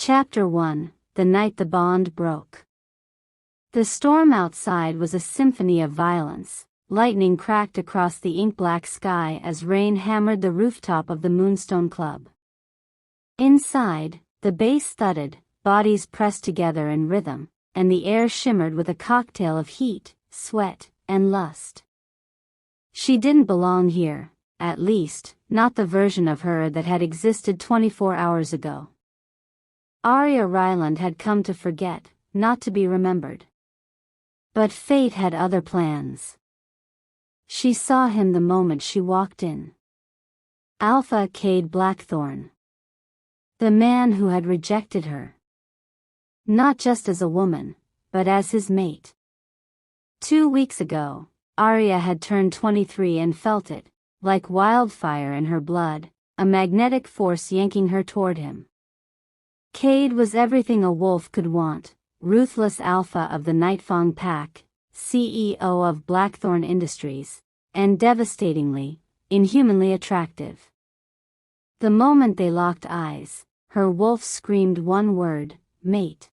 Chapter 1: The Night the Bond Broke. The storm outside was a symphony of violence. Lightning cracked across the ink-black sky as rain hammered the rooftop of the Moonstone Club. Inside, the bass thudded, bodies pressed together in rhythm, and the air shimmered with a cocktail of heat, sweat, and lust. She didn't belong here, at least, not the version of her that had existed 24 hours ago. Aria Ryland had come to forget, not to be remembered. But fate had other plans. She saw him the moment she walked in. Alpha Cade Blackthorne. The man who had rejected her. Not just as a woman, but as his mate. 2 weeks ago, Aria had turned 23 and felt it, like wildfire in her blood, a magnetic force yanking her toward him. Cade was everything a wolf could want, ruthless alpha of the Nightfang Pack, CEO of Blackthorne Industries, and devastatingly, inhumanly attractive. The moment they locked eyes, her wolf screamed one word, mate.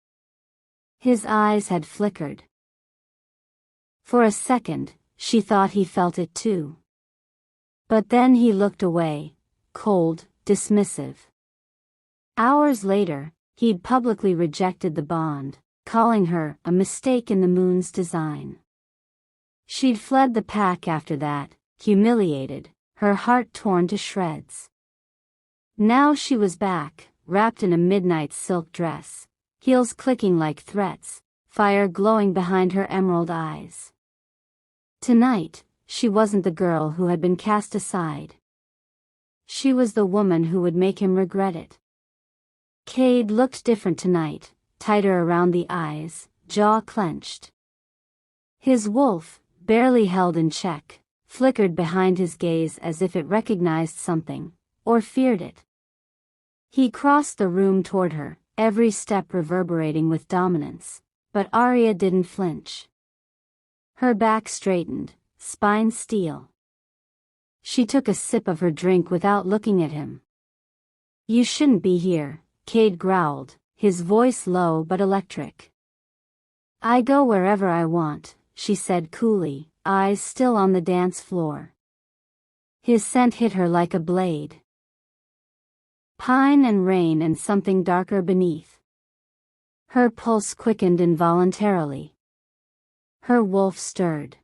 His eyes had flickered. For a second, she thought he felt it too. But then he looked away, cold, dismissive. Hours later, he'd publicly rejected the bond, calling her a mistake in the moon's design. She'd fled the pack after that, humiliated, her heart torn to shreds. Now she was back, wrapped in a midnight silk dress, heels clicking like threats, fire glowing behind her emerald eyes. Tonight, she wasn't the girl who had been cast aside. She was the woman who would make him regret it. Cade looked different tonight, tighter around the eyes, jaw clenched. His wolf, barely held in check, flickered behind his gaze as if it recognized something, or feared it. He crossed the room toward her, every step reverberating with dominance, but Aria didn't flinch. Her back straightened, spine steel. She took a sip of her drink without looking at him. "You shouldn't be here," Cade growled, his voice low but electric. "I go wherever I want," she said coolly, eyes still on the dance floor. His scent hit her like a blade. Pine and rain and something darker beneath. Her pulse quickened involuntarily. Her wolf stirred.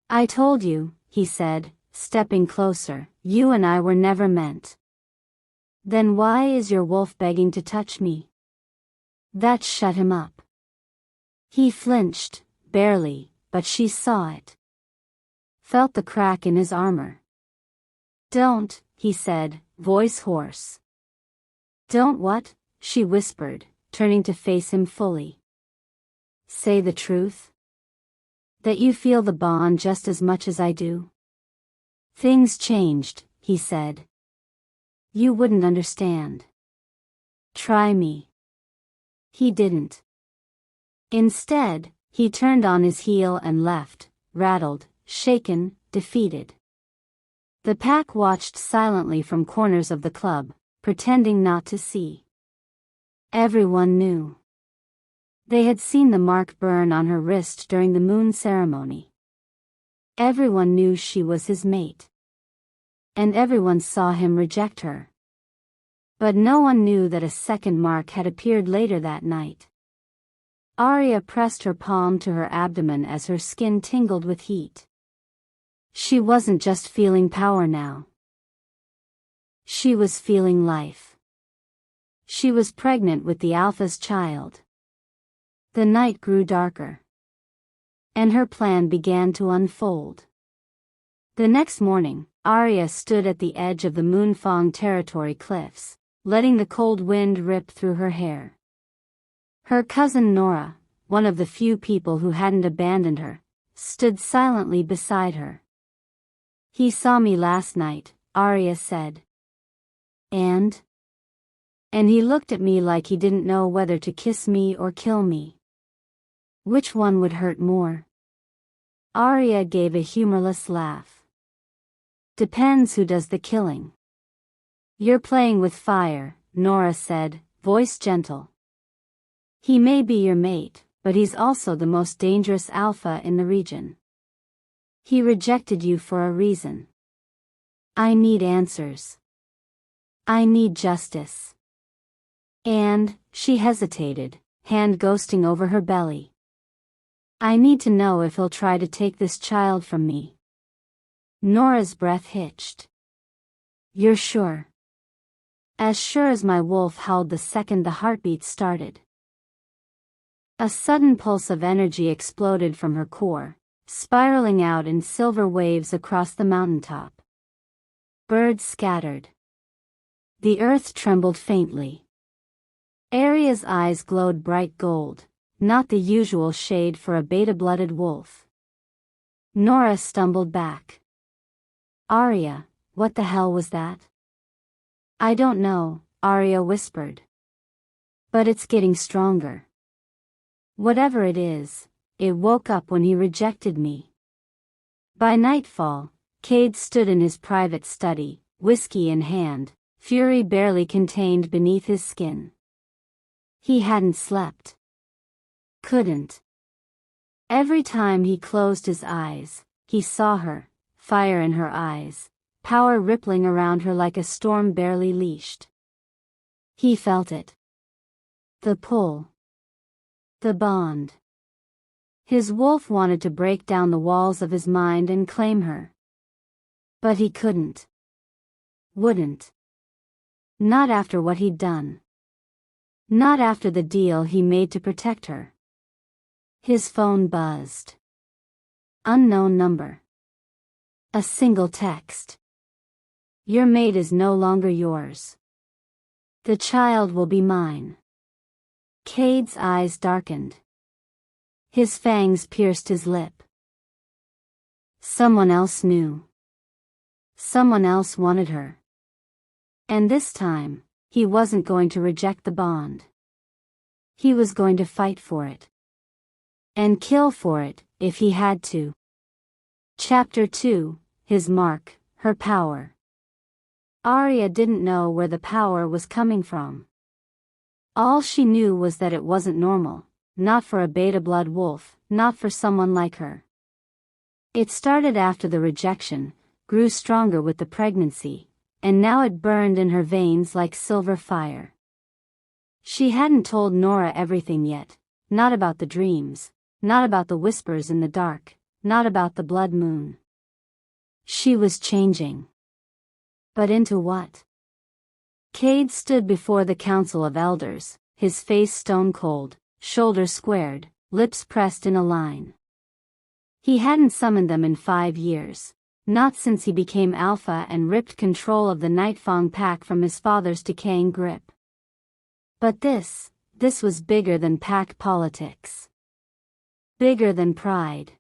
"I told you," he said, stepping closer, "you and I were never meant." "Then why is your wolf begging to touch me?" That shut him up. He flinched, barely, but she saw it. Felt the crack in his armor. "Don't," he said, voice hoarse. "Don't what?" she whispered, turning to face him fully. "Say the truth. That you feel the bond just as much as I do." "Things changed," he said. "You wouldn't understand." "Try me." He didn't. Instead, he turned on his heel and left, rattled, shaken, defeated. The pack watched silently from corners of the club, pretending not to see. Everyone knew. They had seen the mark burn on her wrist during the moon ceremony. Everyone knew she was his mate. And everyone saw him reject her. But no one knew that a second mark had appeared later that night. Aria pressed her palm to her abdomen as her skin tingled with heat. She wasn't just feeling power now. She was feeling life. She was pregnant with the Alpha's child. The night grew darker. And her plan began to unfold. The next morning, Aria stood at the edge of the Moonfang territory cliffs, letting the cold wind rip through her hair. Her cousin Nora, one of the few people who hadn't abandoned her, stood silently beside her. "He saw me last night," Aria said. And he looked at me like he didn't know whether to kiss me or kill me. Which one would hurt more? Aria gave a humorless laugh. "Depends who does the killing." "You're playing with fire," Nora said, voice gentle. He may be your mate, but he's also the most dangerous alpha in the region. He rejected you for a reason. I need answers. I need justice. And, she hesitated, hand ghosting over her belly. I need to know if he'll try to take this child from me. Nora's breath hitched. You're sure? As sure as my wolf howled the second the heartbeat started. A sudden pulse of energy exploded from her core, spiraling out in silver waves across the mountaintop. Birds scattered. The earth trembled faintly. Aria's eyes glowed bright gold, not the usual shade for a beta-blooded wolf. Nora stumbled back. Aria, what the hell was that? I don't know, Aria whispered. But it's getting stronger. Whatever it is, it woke up when he rejected me. By nightfall, Cade stood in his private study, whiskey in hand, fury barely contained beneath his skin. He hadn't slept. Couldn't. Every time he closed his eyes, he saw her, fire in her eyes, power rippling around her like a storm barely leashed. He felt it. The pull. The bond. His wolf wanted to break down the walls of his mind and claim her. But he couldn't. Wouldn't. Not after what he'd done. Not after the deal he made to protect her. His phone buzzed. Unknown number. A single text. Your mate is no longer yours. The child will be mine. Cade's eyes darkened. His fangs pierced his lip. Someone else knew. Someone else wanted her. And this time, he wasn't going to reject the bond. He was going to fight for it. And kill for it, if he had to. Chapter 2, His Mark, Her Power. Aria didn't know where the power was coming from. All she knew was that it wasn't normal, not for a beta-blood wolf, not for someone like her. It started after the rejection, grew stronger with the pregnancy, and now it burned in her veins like silver fire. She hadn't told Nora everything yet, not about the dreams, not about the whispers in the dark, not about the blood moon. She was changing. But into what? Cade stood before the council of elders, his face stone cold, shoulders squared, lips pressed in a line. He hadn't summoned them in 5 years, not since he became alpha and ripped control of the Nightfang pack from his father's decaying grip. But this was bigger than pack politics. Bigger than pride.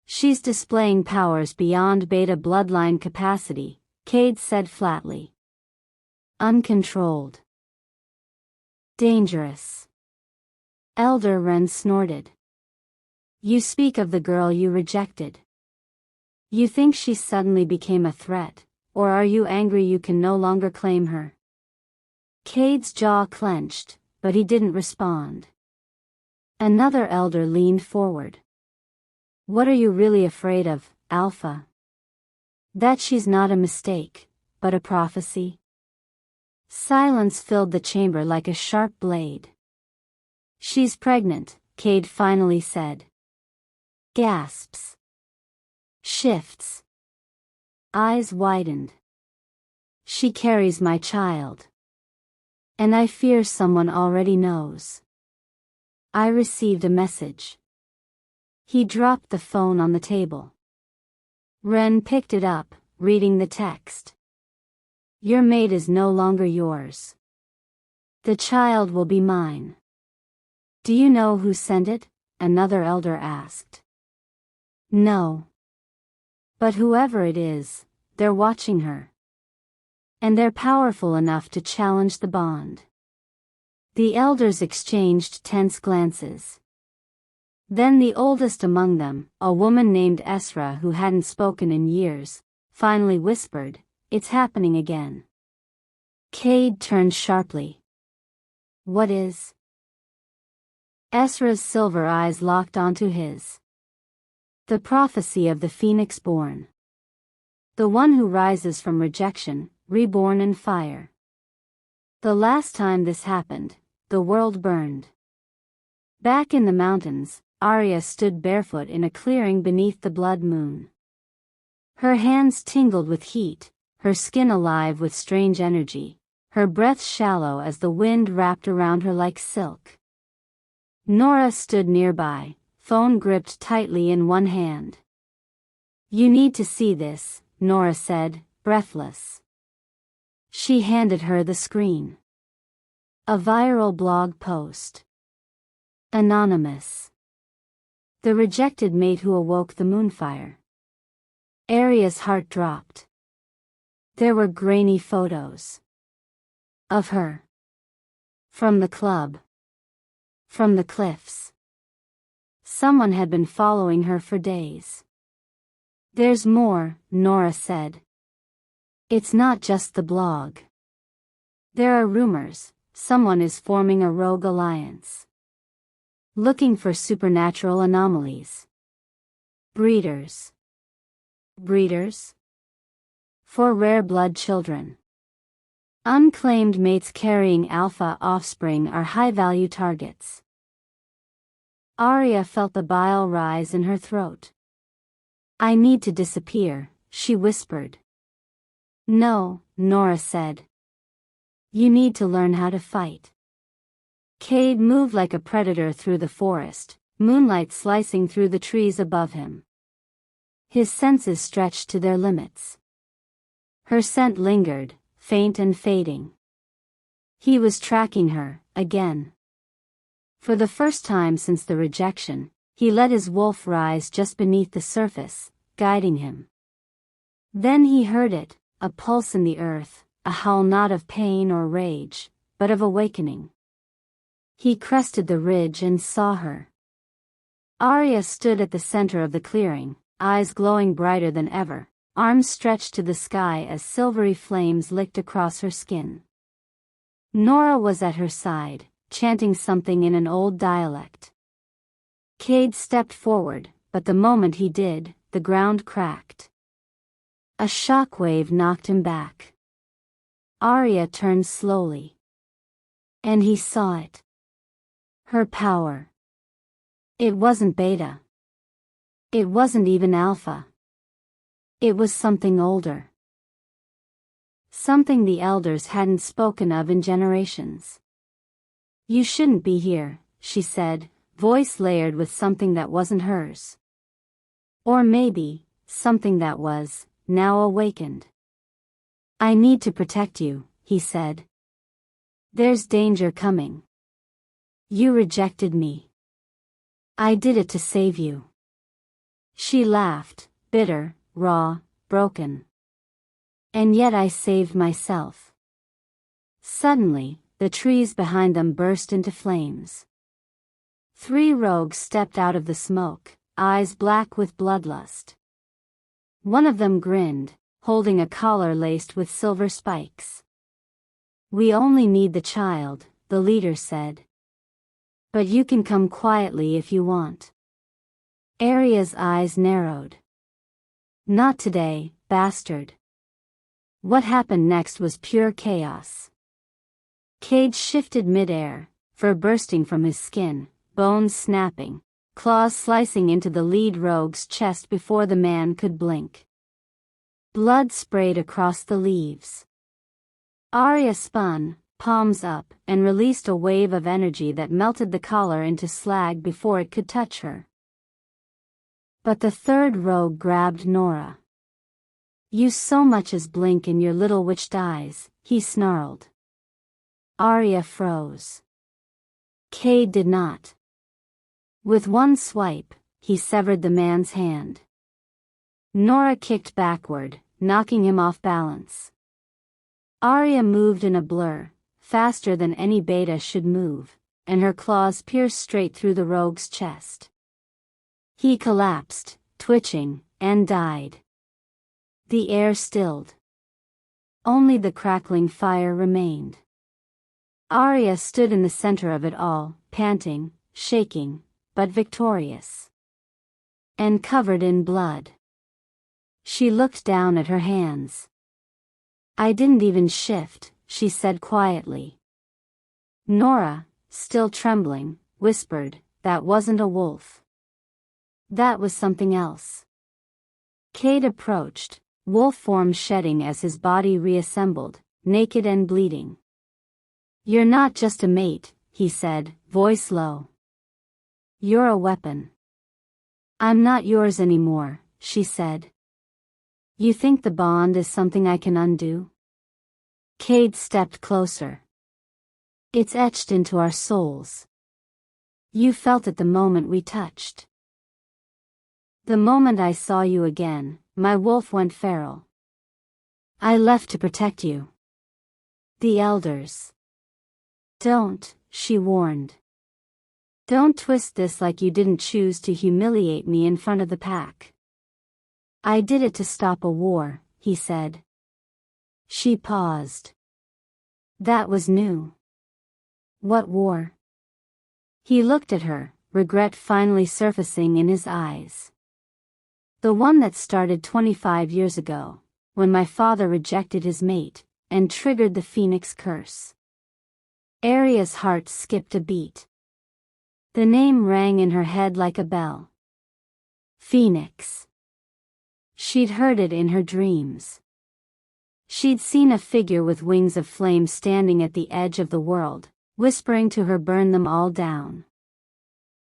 She's displaying powers beyond beta bloodline capacity, Cade said flatly. Uncontrolled. Dangerous. Elder Wren snorted. You speak of the girl you rejected. You think she suddenly became a threat, or are you angry you can no longer claim her? Cade's jaw clenched, but he didn't respond. Another elder leaned forward. What are you really afraid of, Alpha? That she's not a mistake, but a prophecy? Silence filled the chamber like a sharp blade. She's pregnant, Cade finally said. Gasps. Shifts. Eyes widened. She carries my child. And I fear someone already knows. I received a message. He dropped the phone on the table. Wren picked it up, reading the text. Your mate is no longer yours. The child will be mine. Do you know who sent it? Another elder asked. No. But whoever it is, they're watching her. And they're powerful enough to challenge the bond. The elders exchanged tense glances. Then the oldest among them, a woman named Esra who hadn't spoken in years, finally whispered, It's happening again. Cade turned sharply. What is? Ezra's silver eyes locked onto his. The prophecy of the phoenix born. The one who rises from rejection, reborn in fire. The last time this happened, the world burned. Back in the mountains, Aria stood barefoot in a clearing beneath the blood moon. Her hands tingled with heat, her skin alive with strange energy, her breath shallow as the wind wrapped around her like silk. Nora stood nearby, phone gripped tightly in one hand. "You need to see this," Nora said, breathless. She handed her the screen. A viral blog post. Anonymous. The rejected mate who awoke the moonfire. Aria's heart dropped. There were grainy photos. Of her. From the club. From the cliffs. Someone had been following her for days. "There's more," Nora said. "It's not just the blog. There are rumors, someone is forming a rogue alliance. Looking for supernatural anomalies. Breeders. Breeders? For rare blood children. Unclaimed mates carrying alpha offspring are high-value targets." Aria felt the bile rise in her throat. "I need to disappear," she whispered. "No," Nora said. "You need to learn how to fight." Cade moved like a predator through the forest, moonlight slicing through the trees above him. His senses stretched to their limits. Her scent lingered, faint and fading. He was tracking her, again. For the first time since the rejection, he let his wolf rise just beneath the surface, guiding him. Then he heard it, a pulse in the earth, a howl not of pain or rage, but of awakening. He crested the ridge and saw her. Aria stood at the center of the clearing, eyes glowing brighter than ever, arms stretched to the sky as silvery flames licked across her skin. Nora was at her side, chanting something in an old dialect. Cade stepped forward, but the moment he did, the ground cracked. A shockwave knocked him back. Aria turned slowly. And he saw it. Her power. It wasn't beta. It wasn't even alpha. It was something older. Something the elders hadn't spoken of in generations. "You shouldn't be here," she said, voice layered with something that wasn't hers. Or maybe, something that was, now awakened. "I need to protect you," he said. "There's danger coming. You rejected me. I did it to save you." She laughed, bitter, raw, broken. "And yet I saved myself." Suddenly, the trees behind them burst into flames. 3 rogues stepped out of the smoke, eyes black with bloodlust. One of them grinned, holding a collar laced with silver spikes. "We only need the child," the leader said. "But you can come quietly if you want." Aria's eyes narrowed. "Not today, bastard." What happened next was pure chaos. Cade shifted mid-air, fur bursting from his skin, bones snapping, claws slicing into the lead rogue's chest before the man could blink. Blood sprayed across the leaves. Aria spun, palms up, and released a wave of energy that melted the collar into slag before it could touch her. But the third rogue grabbed Nora. "You so much as blink and your little witch dies," he snarled. Aria froze. Cade did not. With one swipe, he severed the man's hand. Nora kicked backward, knocking him off balance. Aria moved in a blur, faster than any beta should move, and her claws pierced straight through the rogue's chest. He collapsed, twitching, and died. The air stilled. Only the crackling fire remained. Aria stood in the center of it all, panting, shaking, but victorious. And covered in blood. She looked down at her hands. "I didn't even shift," she said quietly. Nora, still trembling, whispered, "That wasn't a wolf. That was something else." Cade approached, wolf form shedding as his body reassembled, naked and bleeding. "You're not just a mate," he said, voice low. "You're a weapon." "I'm not yours anymore," she said. "You think the bond is something I can undo?" Cade stepped closer. "It's etched into our souls. You felt it the moment we touched. The moment I saw you again, my wolf went feral. I left to protect you. The elders." "Don't," she warned. "Don't twist this like you didn't choose to humiliate me in front of the pack." "I did it to stop a war," he said. She paused. That was new. "What war?" He looked at her, regret finally surfacing in his eyes. "The one that started 25 years ago, when my father rejected his mate, and triggered the Phoenix curse." Aria's heart skipped a beat. The name rang in her head like a bell. Phoenix. She'd heard it in her dreams. She'd seen a figure with wings of flame standing at the edge of the world, whispering to her, "Burn them all down."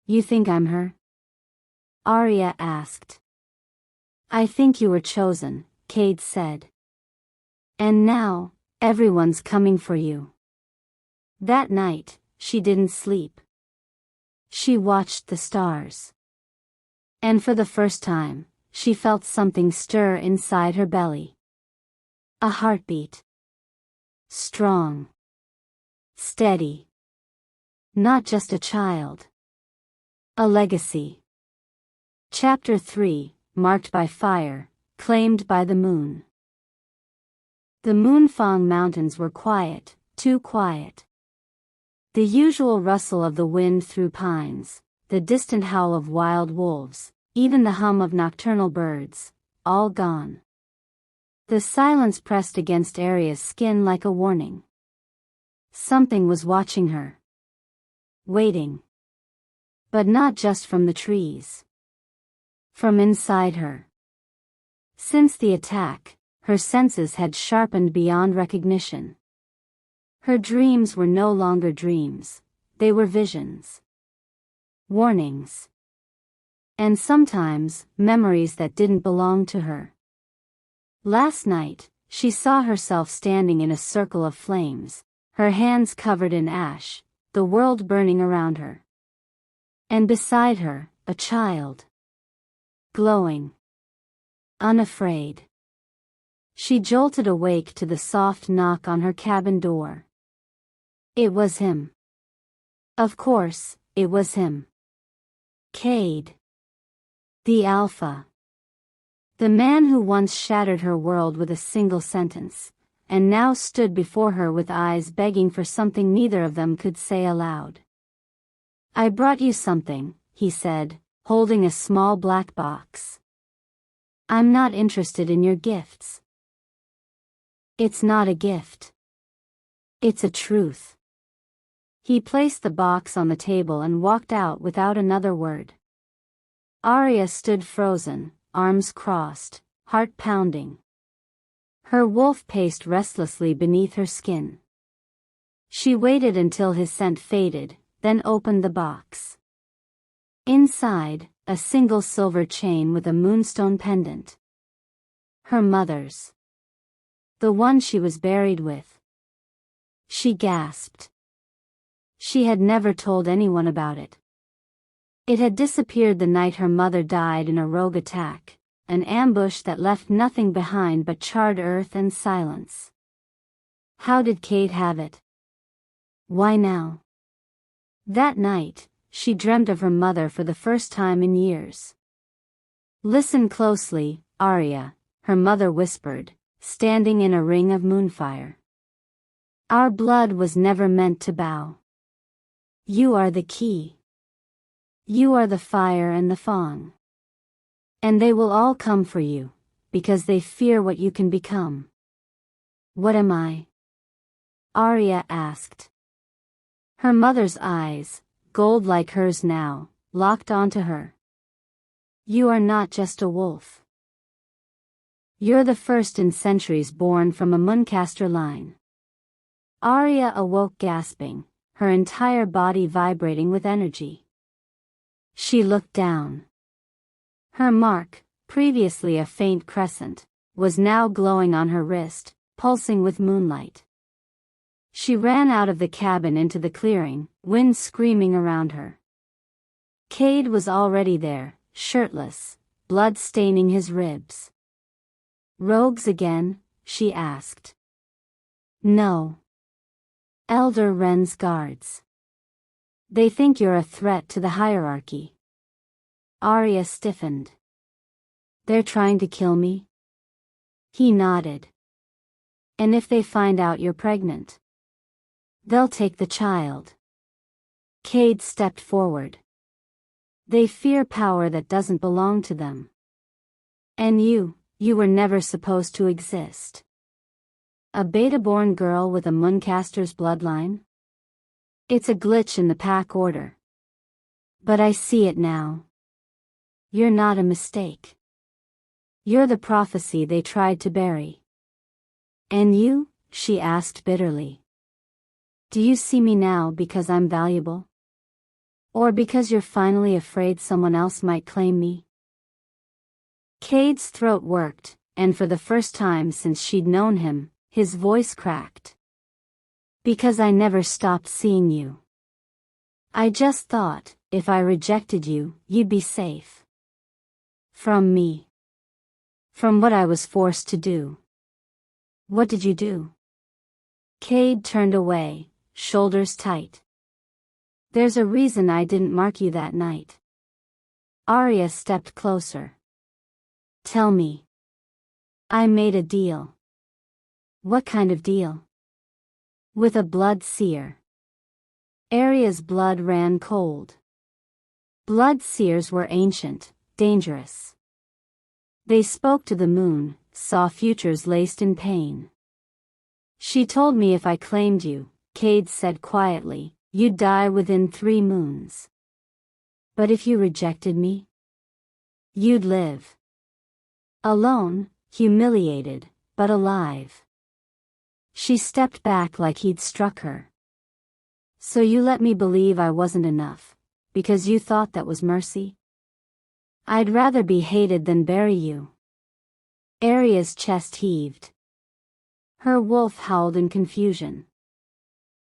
"You think I'm her?" Aria asked. "I think you were chosen," Cade said. "And now, everyone's coming for you." That night, she didn't sleep. She watched the stars. And for the first time, she felt something stir inside her belly. A heartbeat. Strong. Steady. Not just a child. A legacy. Chapter 3, marked by fire, claimed by the moon. The Moonfang Mountains were quiet, too quiet. The usual rustle of the wind through pines, the distant howl of wild wolves, even the hum of nocturnal birds, all gone. The silence pressed against Aria's skin like a warning. Something was watching her. Waiting. But not just from the trees. From inside her. Since the attack, her senses had sharpened beyond recognition. Her dreams were no longer dreams, they were visions. Warnings. And sometimes, memories that didn't belong to her. Last night, she saw herself standing in a circle of flames, her hands covered in ash, the world burning around her. And beside her, a child. Glowing. Unafraid. She jolted awake to the soft knock on her cabin door. It was him. Of course, it was him. Cade. The Alpha. The man who once shattered her world with a single sentence, and now stood before her with eyes begging for something neither of them could say aloud. "I brought you something," he said, holding a small black box. "I'm not interested in your gifts." "It's not a gift. It's a truth." He placed the box on the table and walked out without another word. Aria stood frozen, arms crossed, heart pounding. Her wolf paced restlessly beneath her skin. She waited until his scent faded, then opened the box. Inside, a single silver chain with a moonstone pendant. Her mother's. The one she was buried with. She gasped. She had never told anyone about it. It had disappeared the night her mother died in a rogue attack, an ambush that left nothing behind but charred earth and silence. How did Cade have it? Why now? That night, she dreamt of her mother for the first time in years. "Listen closely, Aria," her mother whispered, standing in a ring of moonfire. Our blood was never meant to bow. You are the key. You are the fire and the Fang. And they will all come for you, because they fear what you can become. What am I? Aria asked. Her mother's eyes, gold like hers now, locked onto her. You are not just a wolf. You're the first in centuries born from a Muncaster line. Aria awoke gasping, her entire body vibrating with energy. She looked down. Her mark, previously a faint crescent, was now glowing on her wrist, pulsing with moonlight. She ran out of the cabin into the clearing, wind screaming around her. Cade was already there, shirtless, blood staining his ribs. Rogues again? She asked. No. Elder Wren's guards. They think you're a threat to the hierarchy. Aria stiffened. They're trying to kill me? He nodded. And if they find out you're pregnant? They'll take the child. Cade stepped forward. They fear power that doesn't belong to them. And you were never supposed to exist. A beta-born girl with a Muncaster's bloodline? It's a glitch in the pack order. But I see it now. You're not a mistake. You're the prophecy they tried to bury. And you? She asked bitterly. Do you see me now because I'm valuable? Or because you're finally afraid someone else might claim me? Cade's throat worked, and for the first time since she'd known him, his voice cracked. Because I never stopped seeing you. I just thought, if I rejected you, you'd be safe. From me. From what I was forced to do. What did you do? Cade turned away, shoulders tight. There's a reason I didn't mark you that night. Aria stepped closer. Tell me. I made a deal. What kind of deal? With a blood seer. Aria's blood ran cold. Blood seers were ancient, dangerous. They spoke to the moon, saw futures laced in pain. She told me if I claimed you, Cade said quietly, you'd die within 3 moons. But if you rejected me, you'd live. Alone, humiliated, but alive. She stepped back like he'd struck her. So you let me believe I wasn't enough, because you thought that was mercy? I'd rather be hated than bury you. Aria's chest heaved. Her wolf howled in confusion.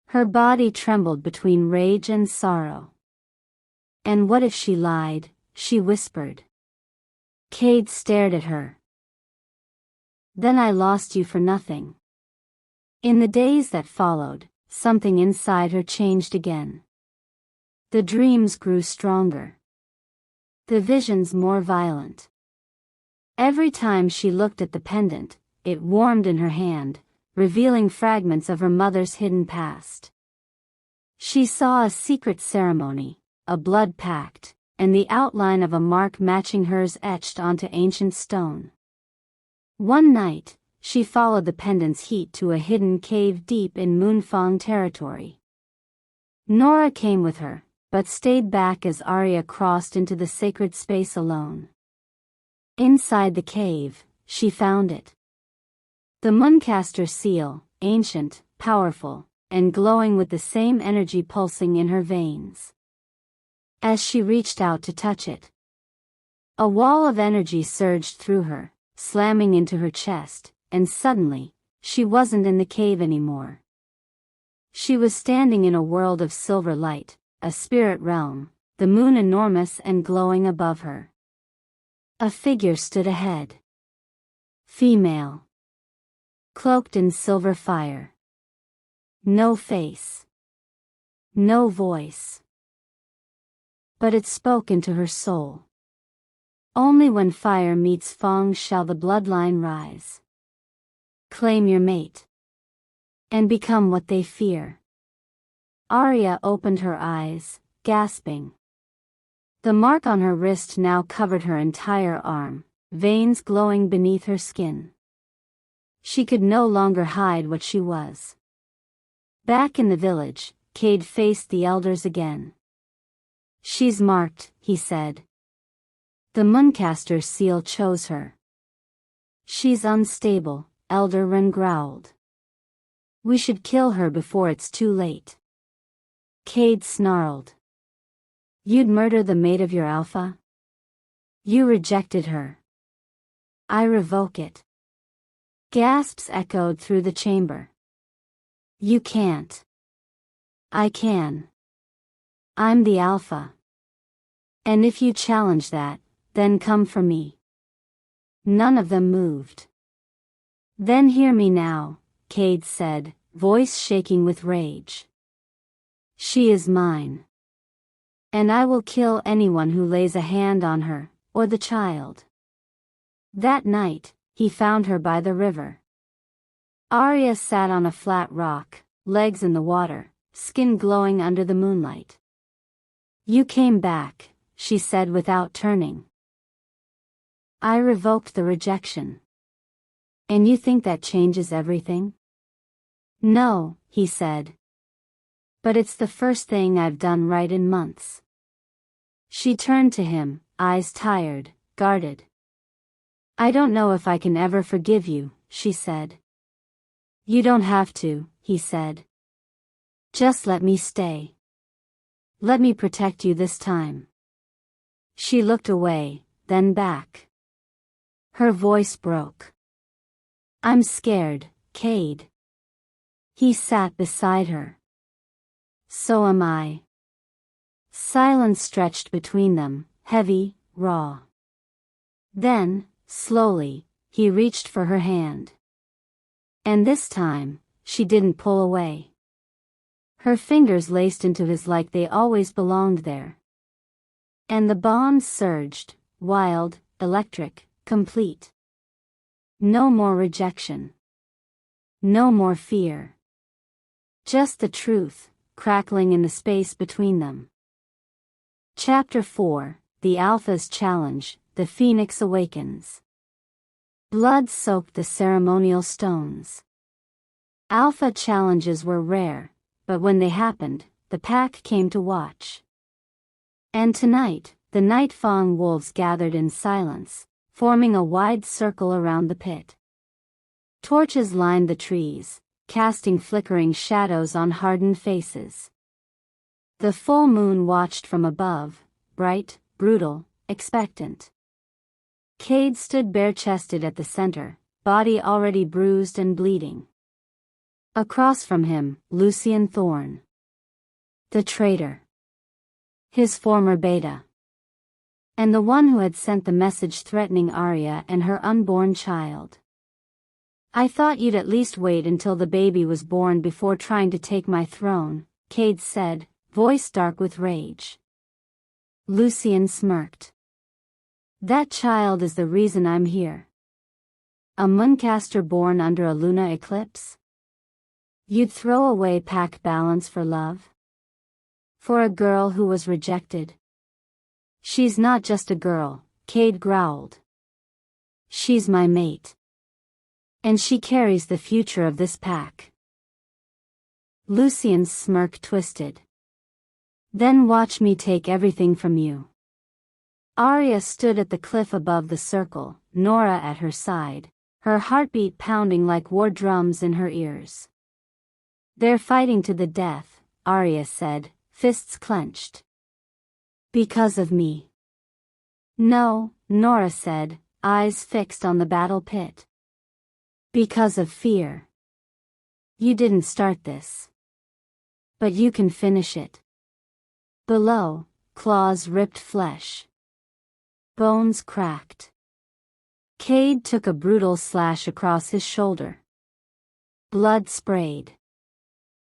Her body trembled between rage and sorrow. And what if she lied? She whispered. Cade stared at her. Then I lost you for nothing. In the days that followed, something inside her changed again. The dreams grew stronger. The visions more violent. Every time she looked at the pendant, it warmed in her hand, revealing fragments of her mother's hidden past. She saw a secret ceremony, a blood pact, and the outline of a mark matching hers etched onto ancient stone. One night, she followed the pendant's heat to a hidden cave deep in Moonfang territory. Nora came with her, but stayed back as Aria crossed into the sacred space alone. Inside the cave, she found it. The Muncaster seal, ancient, powerful, and glowing with the same energy pulsing in her veins. As she reached out to touch it, a wall of energy surged through her, slamming into her chest, and suddenly, she wasn't in the cave anymore. She was standing in a world of silver light, a spirit realm, the moon enormous and glowing above her. A figure stood ahead. Female. Cloaked in silver fire. No face. No voice. But it spoke into her soul. Only when fire meets Fang shall the bloodline rise. Claim your mate. and become what they fear. Aria opened her eyes, gasping. The mark on her wrist now covered her entire arm, veins glowing beneath her skin. She could no longer hide what she was. Back in the village, Cade faced the elders again. "She's marked," he said. "The Mooncaster's seal chose her." "She's unstable," Elder Wren growled. "We should kill her before it's too late." Cade snarled. "You'd murder the mate of your alpha? You rejected her." "I revoke it." Gasps echoed through the chamber. "You can't." "I can. I'm the alpha. And if you challenge that, then come for me." None of them moved. "Then hear me now," Cade said, voice shaking with rage. "She is mine. And I will kill anyone who lays a hand on her, or the child." That night, he found her by the river. Aria sat on a flat rock, legs in the water, skin glowing under the moonlight. "You came back," she said without turning. "I revoked the rejection. And you think that changes everything?" "No," he said. "But it's the first thing I've done right in months." She turned to him, eyes tired, guarded. "I don't know if I can ever forgive you," she said. "You don't have to," he said. "Just let me stay. Let me protect you this time." She looked away, then back. Her voice broke. "I'm scared, Cade." He sat beside her. "So am I." Silence stretched between them, heavy, raw. Then, slowly, he reached for her hand. And this time, she didn't pull away. Her fingers laced into his like they always belonged there. And the bond surged, wild, electric, complete. No more rejection. No more fear. Just the truth, crackling in the space between them. Chapter 4, The Alpha's Challenge, The Phoenix Awakens. Blood soaked the ceremonial stones. Alpha challenges were rare, but when they happened, the pack came to watch. And tonight, the Night Fawn wolves gathered in silence, forming a wide circle around the pit. Torches lined the trees, casting flickering shadows on hardened faces. The full moon watched from above, bright, brutal, expectant. Cade stood bare-chested at the center, body already bruised and bleeding. Across from him, Lucian Thorne. The traitor. His former beta. And the one who had sent the message threatening Aria and her unborn child. "I thought you'd at least wait until the baby was born before trying to take my throne," Cade said, voice dark with rage. Lucian smirked. "That child is the reason I'm here. A Mooncaster born under a Luna eclipse? You'd throw away pack balance for love? For a girl who was rejected?" "She's not just a girl," Cade growled. "She's my mate. And she carries the future of this pack." Lucian's smirk twisted. "Then watch me take everything from you." Aria stood at the cliff above the circle, Nora at her side, her heartbeat pounding like war drums in her ears. "They're fighting to the death," Aria said, fists clenched. "Because of me." "No," Nora said, eyes fixed on the battle pit. "Because of fear. You didn't start this. But you can finish it." Below, claws ripped flesh. Bones cracked. Cade took a brutal slash across his shoulder. Blood sprayed.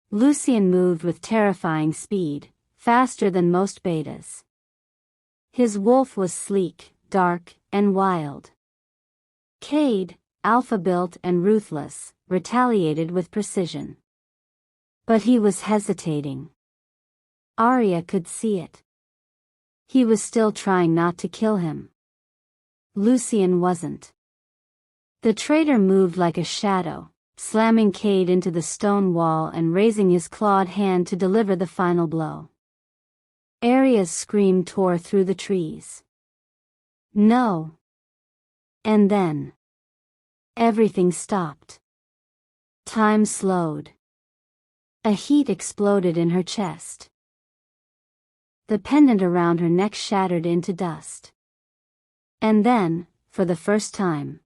Lucian moved with terrifying speed, faster than most betas. His wolf was sleek, dark, and wild. Cade, alpha-built and ruthless, retaliated with precision. But he was hesitating. Aria could see it. He was still trying not to kill him. Lucien wasn't. The traitor moved like a shadow, slamming Cade into the stone wall and raising his clawed hand to deliver the final blow. Aria's scream tore through the trees. No. And then everything stopped. Time slowed. A heat exploded in her chest. The pendant around her neck shattered into dust. And then, for the first time,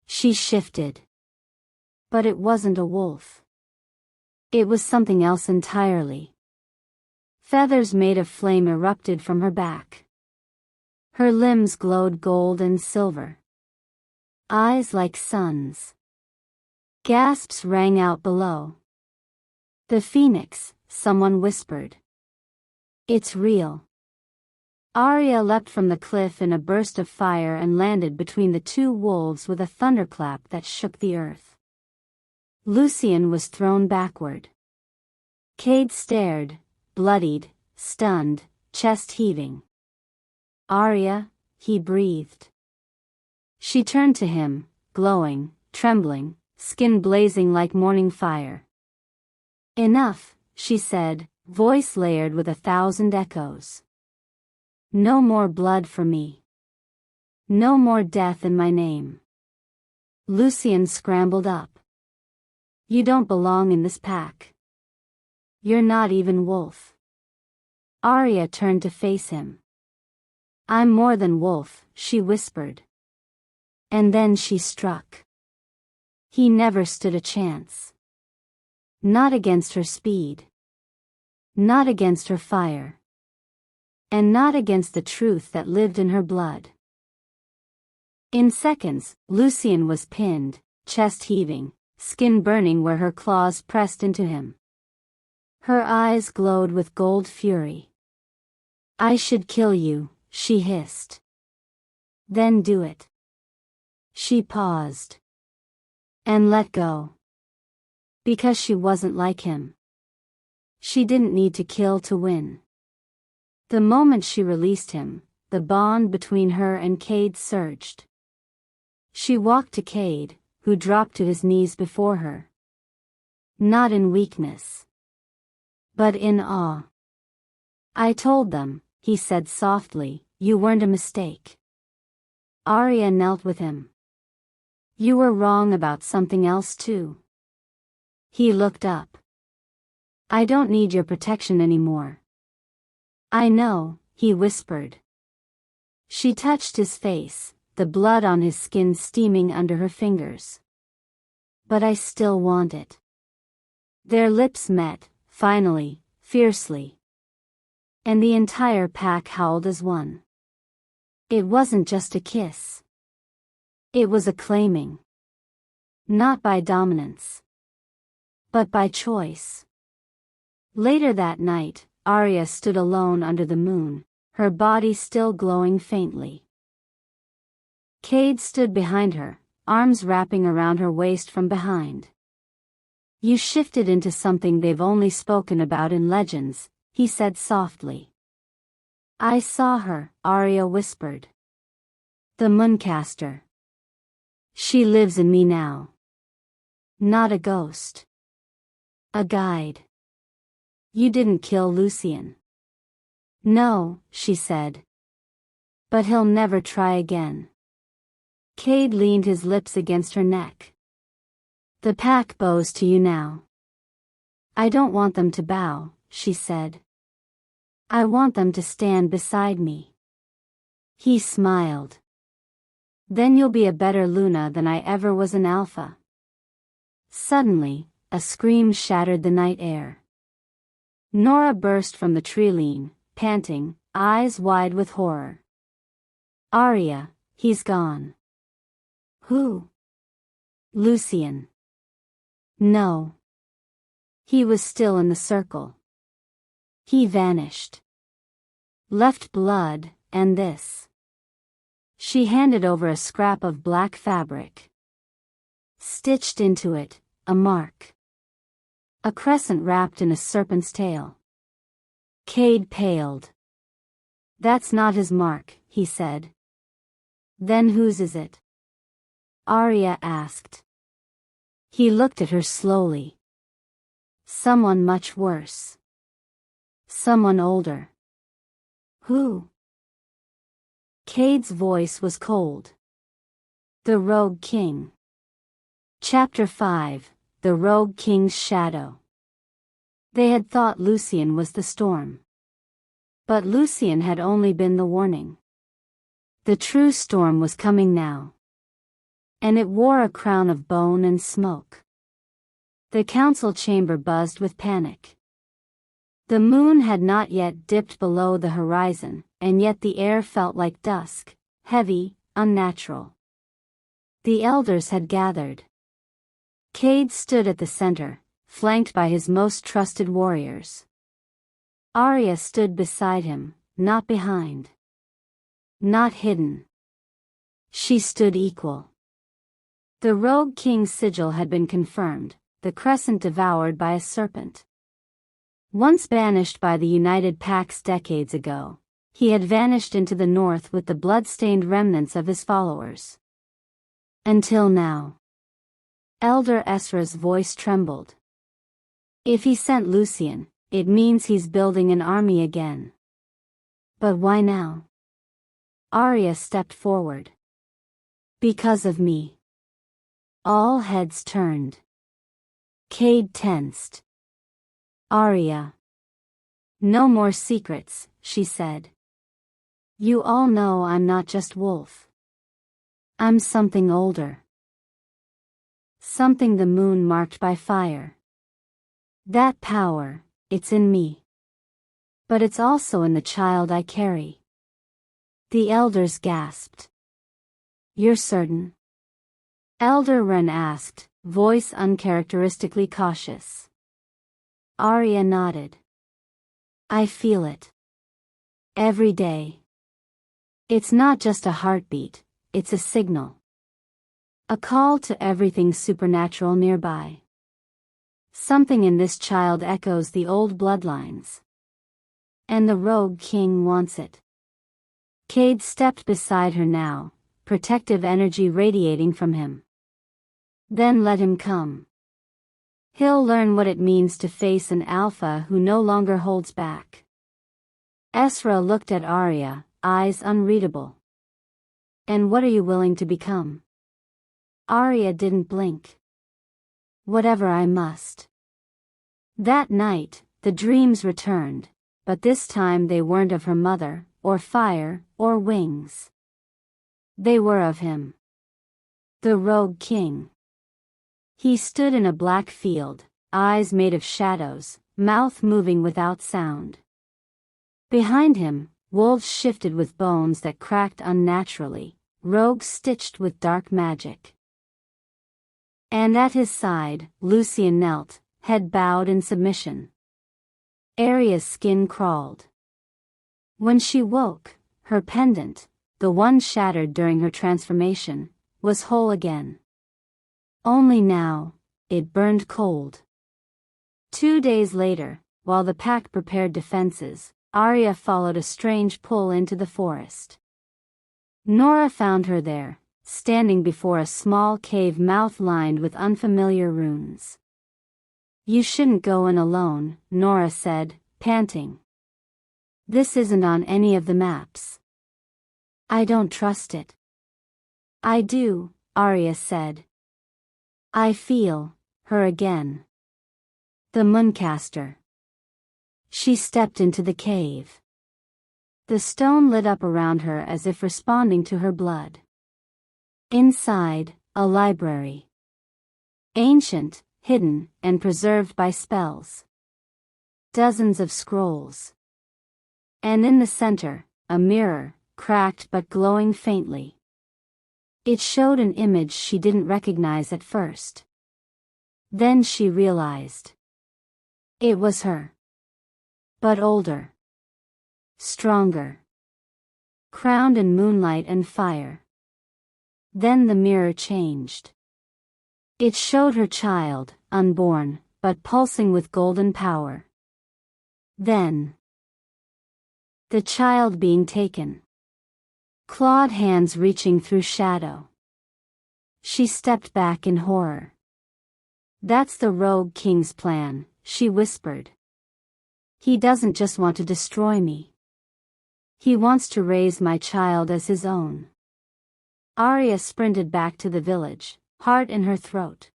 she shifted. But it wasn't a wolf. It was something else entirely. Feathers made of flame erupted from her back. Her limbs glowed gold and silver. Eyes like suns. Gasps rang out below. The phoenix, someone whispered. It's real. Aria leapt from the cliff in a burst of fire and landed between the two wolves with a thunderclap that shook the earth. Lucien was thrown backward. Cade stared, bloodied, stunned, chest heaving. Aria, he breathed. She turned to him, glowing, trembling, skin blazing like morning fire. Enough, she said, voice layered with 1,000 echoes. No more blood for me. No more death in my name. Lucien scrambled up. You don't belong in this pack. You're not even wolf. Aria turned to face him. I'm more than wolf, she whispered. And then she struck. He never stood a chance. Not against her speed. Not against her fire. And not against the truth that lived in her blood. In seconds, Lucien was pinned, chest heaving, skin burning where her claws pressed into him. Her eyes glowed with gold fury. I should kill you, she hissed. Then do it. She paused. And let go. Because she wasn't like him. She didn't need to kill to win. The moment she released him, the bond between her and Cade surged. She walked to Cade, who dropped to his knees before her. Not in weakness, but in awe. I told them, he said softly, you weren't a mistake. Aria knelt with him. You were wrong about something else too. He looked up. I don't need your protection anymore. I know, he whispered. She touched his face, the blood on his skin steaming under her fingers. But I still want it. Their lips met, finally, fiercely. And the entire pack howled as one. It wasn't just a kiss. It was a claiming. Not by dominance. But by choice. Later that night, Aria stood alone under the moon, her body still glowing faintly. Cade stood behind her, arms wrapping around her waist from behind. You shifted into something they've only spoken about in legends, he said softly. I saw her, Aria whispered. The Mooncaster. She lives in me now. Not a ghost. A guide. You didn't kill Lucien. No, she said. But he'll never try again. Cade leaned his lips against her neck. The pack bows to you now. I don't want them to bow, she said. I want them to stand beside me. He smiled. Then you'll be a better Luna than I ever was an Alpha. Suddenly, a scream shattered the night air. Nora burst from the tree-line, panting, eyes wide with horror. Aria, he's gone. Who? Lucien. No. He was still in the circle. He vanished. Left blood, and this. She handed over a scrap of black fabric. Stitched into it, a mark. A crescent wrapped in a serpent's tail. Cade paled. That's not his mark, he said. Then whose is it? Aria asked. He looked at her slowly. Someone much worse. Someone older. Who? Cade's voice was cold. The Rogue King. Chapter 5, The Rogue King's Shadow. They had thought Lucian was the storm. But Lucian had only been the warning. The true storm was coming now. And it wore a crown of bone and smoke. The council chamber buzzed with panic. The moon had not yet dipped below the horizon, and yet the air felt like dusk, heavy, unnatural. The elders had gathered. Cade stood at the center, flanked by his most trusted warriors. Aria stood beside him, not behind. Not hidden. She stood equal. The Rogue King's sigil had been confirmed, the crescent devoured by a serpent. Once banished by the United Pax decades ago, he had vanished into the north with the blood-stained remnants of his followers. Until now. Elder Esra's voice trembled. If he sent Lucian, it means he's building an army again. But why now? Aria stepped forward. Because of me. All heads turned. Cade tensed. Aria. No more secrets, she said. You all know I'm not just Wolf. I'm something older. Something the moon marked by fire. That power, it's in me. But it's also in the child I carry. The elders gasped. You're certain? Elder Wren asked, voice uncharacteristically cautious. Aria nodded. I feel it. Every day. It's not just a heartbeat, it's a signal. A call to everything supernatural nearby. Something in this child echoes the old bloodlines. And the Rogue King wants it. Cade stepped beside her now, protective energy radiating from him. Then let him come. He'll learn what it means to face an alpha who no longer holds back. Esra looked at Aria, eyes unreadable. And what are you willing to become? Aria didn't blink. Whatever I must. That night, the dreams returned, but this time they weren't of her mother, or fire, or wings. They were of him. The Rogue King. He stood in a black field, eyes made of shadows, mouth moving without sound. Behind him, wolves shifted with bones that cracked unnaturally, rogues stitched with dark magic. And at his side, Lucian knelt, head bowed in submission. Aria's skin crawled. When she woke, her pendant, the one shattered during her transformation, was whole again. Only now, it burned cold. 2 days later, while the pack prepared defenses, Aria followed a strange pull into the forest. Nora found her there, standing before a small cave mouth lined with unfamiliar runes. You shouldn't go in alone, Nora said, panting. This isn't on any of the maps. I don't trust it. I do, Aria said. I feel her again. The Mooncaster. She stepped into the cave. The stone lit up around her as if responding to her blood. Inside, a library. Ancient, hidden, and preserved by spells. Dozens of scrolls. And in the center, a mirror, cracked but glowing faintly. It showed an image she didn't recognize at first. Then she realized. It was her. But older. Stronger. Crowned in moonlight and fire. Then the mirror changed. It showed her child, unborn, but pulsing with golden power. Then, the child being taken. Clawed hands reaching through shadow. She stepped back in horror. That's the Rogue King's plan, she whispered. He doesn't just want to destroy me. He wants to raise my child as his own. Aria sprinted back to the village, heart in her throat.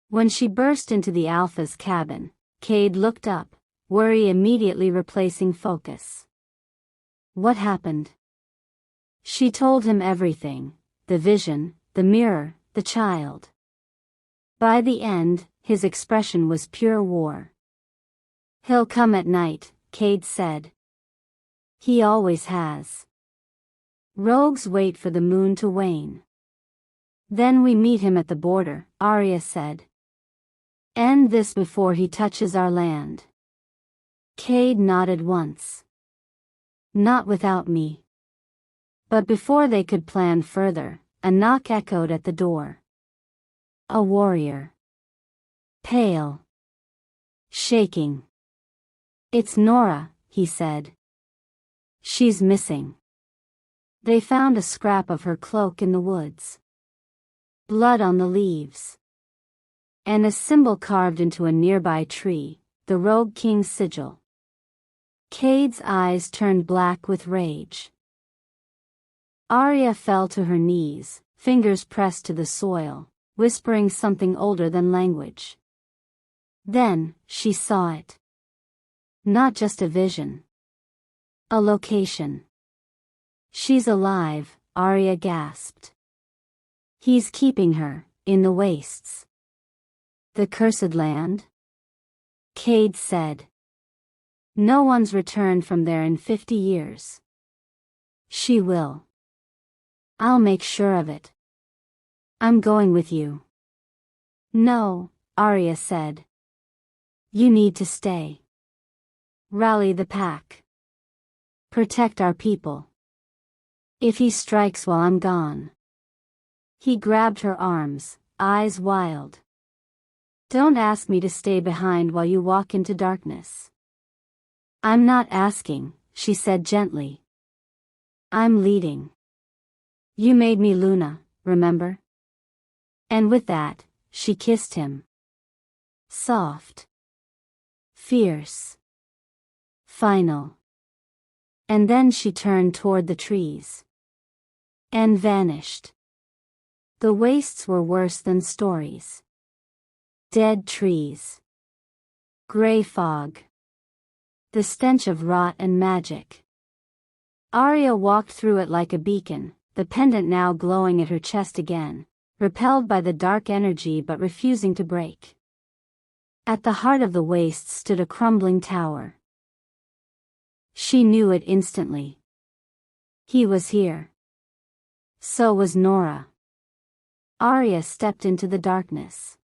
When she burst into the Alpha's cabin, Cade looked up, worry immediately replacing focus. What happened? She told him everything, the vision, the mirror, the child. By the end, his expression was pure war. He'll come at night, Cade said. He always has. Rogues wait for the moon to wane. Then we meet him at the border, Aria said. End this before he touches our land. Cade nodded once. Not without me. But before they could plan further, a knock echoed at the door. A warrior. Pale. Shaking. It's Nora, he said. She's missing. They found a scrap of her cloak in the woods. Blood on the leaves. And a symbol carved into a nearby tree, the Rogue King's sigil. Cade's eyes turned black with rage. Aria fell to her knees, fingers pressed to the soil, whispering something older than language. Then, she saw it. Not just a vision. A location. She's alive, Aria gasped. He's keeping her, in the wastes. The cursed land? Cade said. No one's returned from there in 50 years. She will. I'll make sure of it. I'm going with you. No, Aria said. You need to stay. Rally the pack. Protect our people. If he strikes while I'm gone. He grabbed her arms, eyes wild. Don't ask me to stay behind while you walk into darkness. I'm not asking, she said gently. I'm leading. You made me Luna, remember? And with that, she kissed him. Soft. Fierce. Final. And then she turned toward the trees. And vanished. The wastes were worse than stories. Dead trees. Gray fog. The stench of rot and magic. Aria walked through it like a beacon, the pendant now glowing at her chest again, repelled by the dark energy but refusing to break. At the heart of the wastes stood a crumbling tower. She knew it instantly. He was here. So was Nora. Aria stepped into the darkness.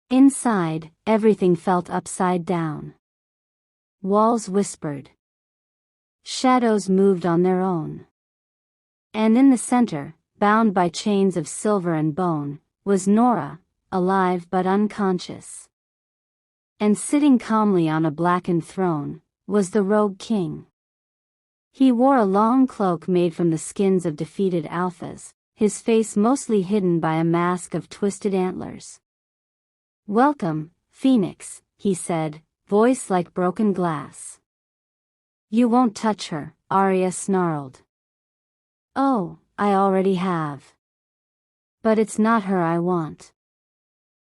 Inside, everything felt upside down. Walls whispered. Shadows moved on their own. And in the center, bound by chains of silver and bone, was Nora, alive but unconscious. And sitting calmly on a blackened throne, was the Rogue King. He wore a long cloak made from the skins of defeated alphas, his face mostly hidden by a mask of twisted antlers. Welcome, Phoenix, he said, voice like broken glass. You won't touch her, Aria snarled. Oh, I already have. But it's not her I want.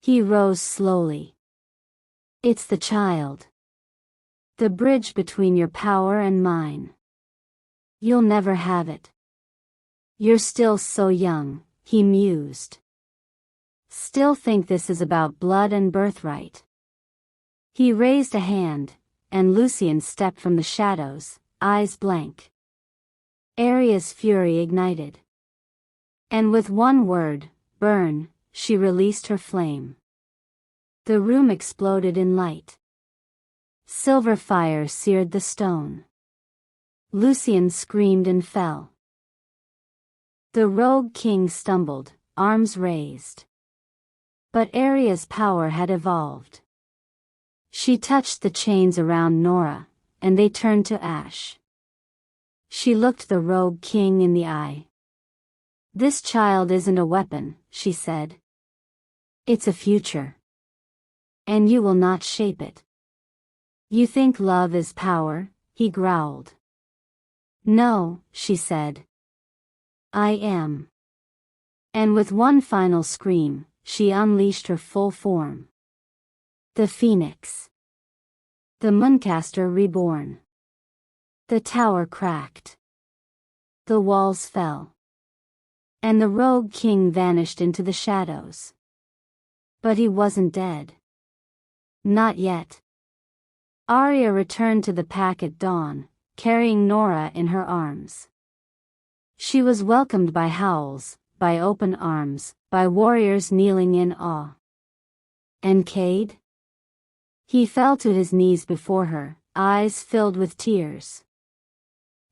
He rose slowly. It's the child. The bridge between your power and mine. You'll never have it. You're still so young, he mused. Still think this is about blood and birthright. He raised a hand, and Lucian stepped from the shadows, eyes blank. Aria's fury ignited. And with one word, burn, she released her flame. The room exploded in light. Silver fire seared the stone. Lucian screamed and fell. The Rogue King stumbled, arms raised. But Aria's power had evolved. She touched the chains around Nora, and they turned to ash. She looked the rogue king in the eye. "This child isn't a weapon," she said. "It's a future. And you will not shape it." "You think love is power?" he growled. "No," she said. "I am." And with one final scream, she unleashed her full form. The Phoenix. The Mooncaster reborn. The tower cracked. The walls fell. And the rogue king vanished into the shadows. But he wasn't dead. Not yet. Aria returned to the pack at dawn, carrying Nora in her arms. She was welcomed by howls, by open arms, by warriors kneeling in awe. And Cade? He fell to his knees before her, eyes filled with tears.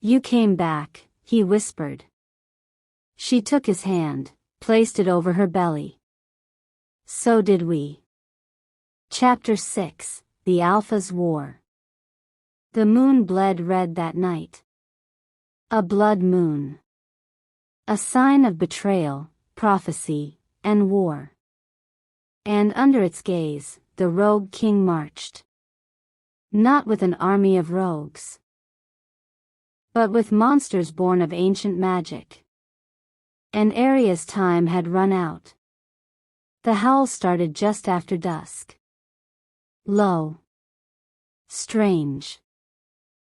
"You came back," he whispered. She took his hand, placed it over her belly. "So did we." Chapter 6, The Alpha's War. The moon bled red that night. A blood moon. A sign of betrayal, prophecy, and war. And under its gaze, the rogue king marched. Not with an army of rogues, but with monsters born of ancient magic. And Aria's time had run out. The howl started just after dusk. Low. Strange.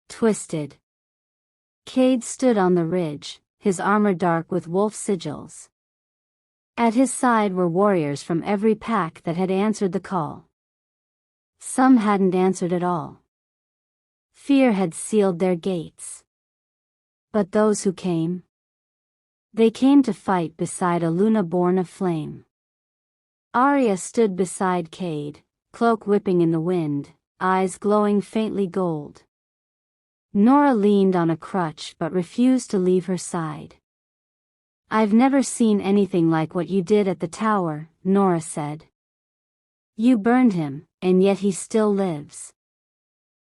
Twisted. Cade stood on the ridge, his armor dark with wolf sigils. At his side were warriors from every pack that had answered the call. Some hadn't answered at all. Fear had sealed their gates. But those who came? They came to fight beside a Luna born of flame. Aria stood beside Cade, cloak whipping in the wind, eyes glowing faintly gold. Nora leaned on a crutch but refused to leave her side. "I've never seen anything like what you did at the tower," Nora said. "You burned him, and yet he still lives."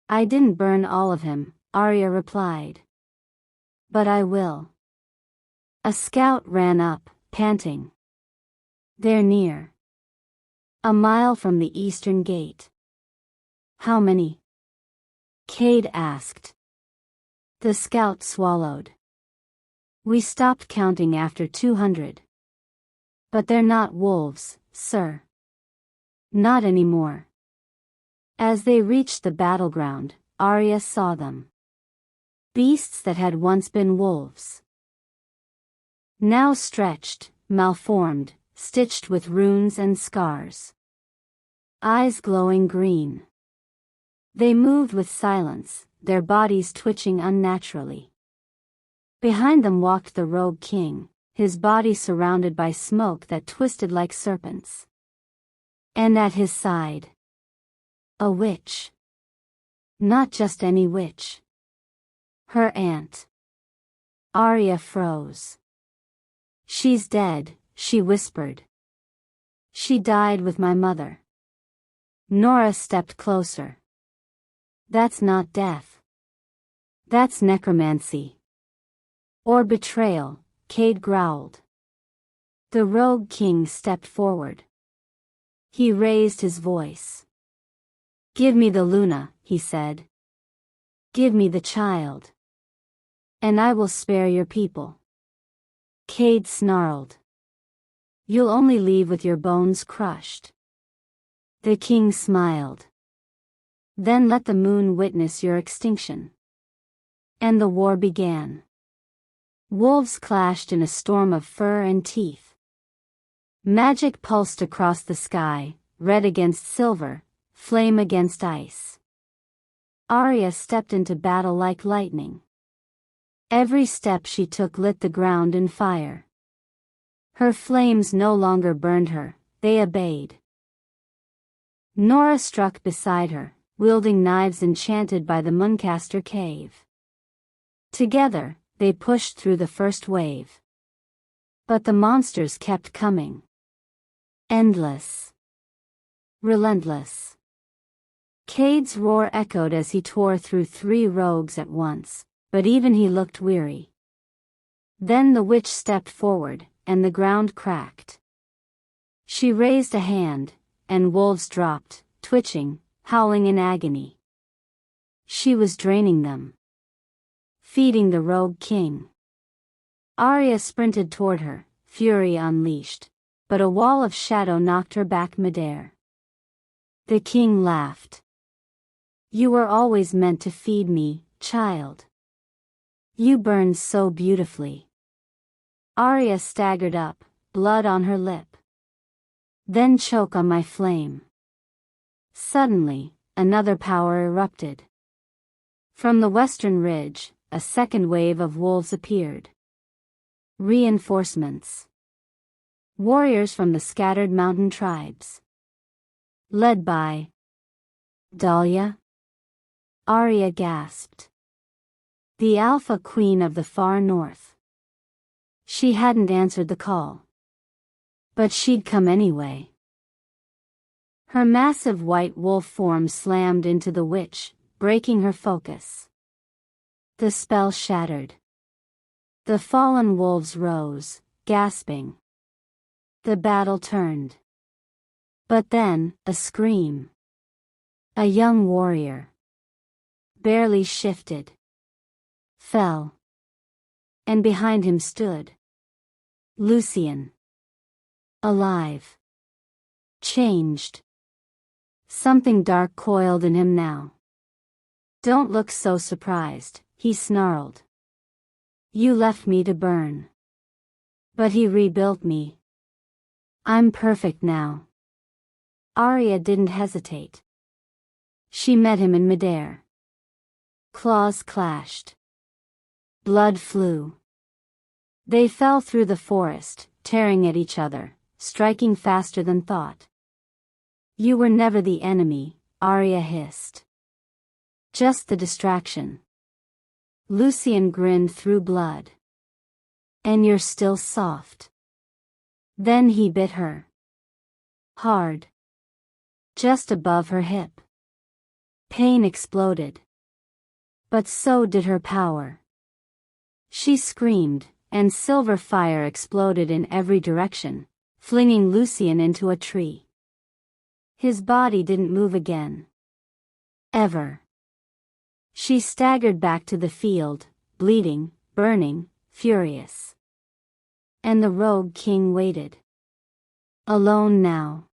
"I didn't burn all of him," Aria replied. "But I will." A scout ran up, panting. "They're near. A mile from the eastern gate." "How many?" Cade asked. The scout swallowed. "We stopped counting after 200. But they're not wolves, sir. Not anymore." As they reached the battleground, Aria saw them. Beasts that had once been wolves. Now stretched, malformed, stitched with runes and scars. Eyes glowing green. They moved with silence, their bodies twitching unnaturally. Behind them walked the rogue king, his body surrounded by smoke that twisted like serpents. And at his side, a witch. Not just any witch. Her aunt. Aria froze. "She's dead," she whispered. "She died with my mother." Nora stepped closer. "That's not death. That's necromancy." "Or betrayal," Cade growled. The rogue king stepped forward. He raised his voice. "Give me the Luna," he said. "Give me the child. And I will spare your people." Cade snarled. "You'll only leave with your bones crushed." The king smiled. "Then let the moon witness your extinction." And the war began. Wolves clashed in a storm of fur and teeth. Magic pulsed across the sky, red against silver, flame against ice. Aria stepped into battle like lightning. Every step she took lit the ground in fire. Her flames no longer burned her, they obeyed. Nora struck beside her, wielding knives enchanted by the Mooncaster cave. Together, they pushed through the first wave. But the monsters kept coming. Endless. Relentless. Cade's roar echoed as he tore through 3 rogues at once, but even he looked weary. Then the witch stepped forward, and the ground cracked. She raised a hand, and wolves dropped, twitching, howling in agony. She was draining them. Feeding the rogue king. Aria sprinted toward her, fury unleashed, but a wall of shadow knocked her back midair. The king laughed. You were always meant to feed me, child. You burned so beautifully. Aria staggered up, blood on her lip. Then choke on my flame. Suddenly, another power erupted. From the western ridge, a second wave of wolves appeared. Reinforcements. Warriors from the scattered mountain tribes. Led by Dahlia? Aria gasped. The Alpha Queen of the far north. She hadn't answered the call. But she'd come anyway. Her massive white wolf form slammed into the witch, breaking her focus. The spell shattered. The fallen wolves rose, gasping. The battle turned. But then, a scream. A young warrior. Barely shifted. Fell. And behind him stood Lucian. Alive. Changed. Something dark coiled in him now. Don't look so surprised, he snarled. You left me to burn. But he rebuilt me. I'm perfect now. Aria didn't hesitate. She met him in midair. Claws clashed. Blood flew. They fell through the forest, tearing at each other, striking faster than thought. You were never the enemy, Aria hissed. Just the distraction. Lucian grinned through blood. And you're still soft. Then he bit her. Hard. Just above her hip. Pain exploded. But so did her power. She screamed, and silver fire exploded in every direction, flinging Lucian into a tree. His body didn't move again. Ever. She staggered back to the field, bleeding, burning, furious. And the rogue king waited. Alone now.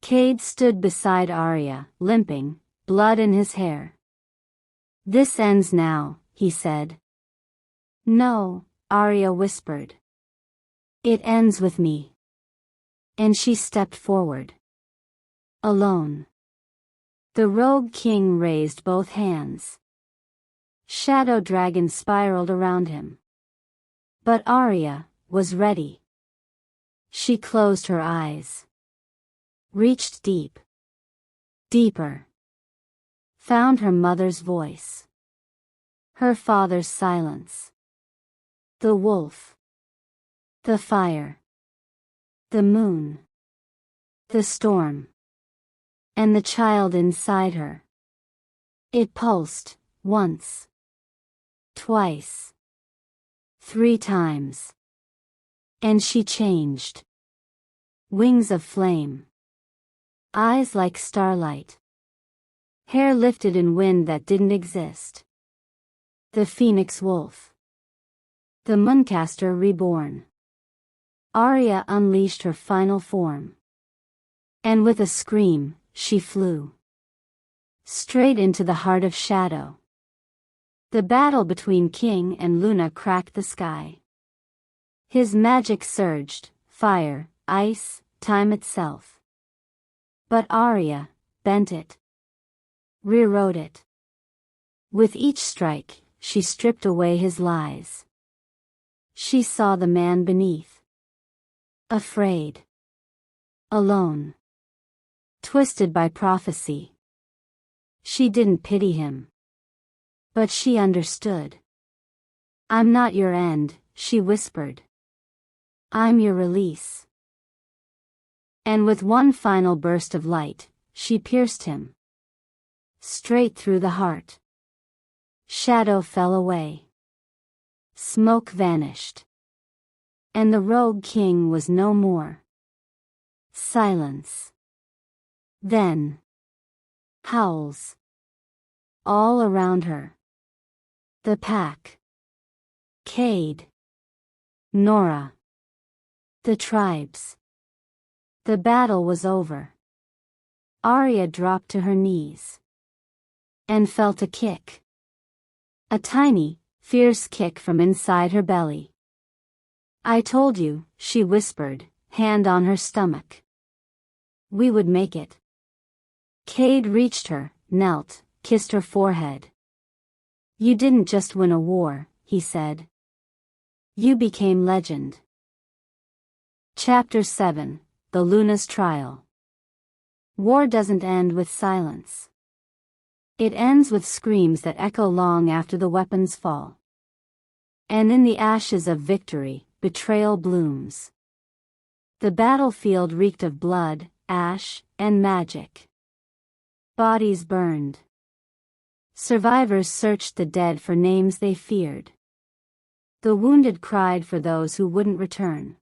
Cade stood beside Aria, limping, blood in his hair. This ends now, he said. No, Aria whispered. It ends with me. And she stepped forward. Alone. The rogue king raised both hands. Shadow dragons spiraled around him. But Aria was ready. She closed her eyes. Reached deep. Deeper. Found her mother's voice. Her father's silence. The wolf. The fire. The moon. The storm. And the child inside her. It pulsed, once. Twice. 3 times. And she changed. Wings of flame. Eyes like starlight. Hair lifted in wind that didn't exist. The phoenix wolf. The Mooncaster reborn. Aria unleashed her final form. And with a scream, she flew. Straight into the heart of shadow. The battle between King and Luna cracked the sky. His magic surged, fire, ice, time itself. But Aria bent it. Rewrote it. With each strike, she stripped away his lies. She saw the man beneath. Afraid. Alone. Twisted by prophecy. She didn't pity him. But she understood. I'm not your end, she whispered. I'm your release. And with one final burst of light, she pierced him. Straight through the heart. Shadow fell away. Smoke vanished. And the rogue king was no more. Silence. Then. Howls. All around her. The pack. Cade. Nora. The tribes. The battle was over. Aria dropped to her knees. And felt a kick. A tiny, fierce kick from inside her belly. I told you, she whispered, hand on her stomach. We would make it. Cade reached her, knelt, kissed her forehead. You didn't just win a war, he said. You became legend. Chapter 7, The Luna's Trial. War doesn't end with silence. It ends with screams that echo long after the weapons fall. And in the ashes of victory, betrayal blooms. The battlefield reeked of blood, ash, and magic. Bodies burned. Survivors searched the dead for names they feared. The wounded cried for those who wouldn't return.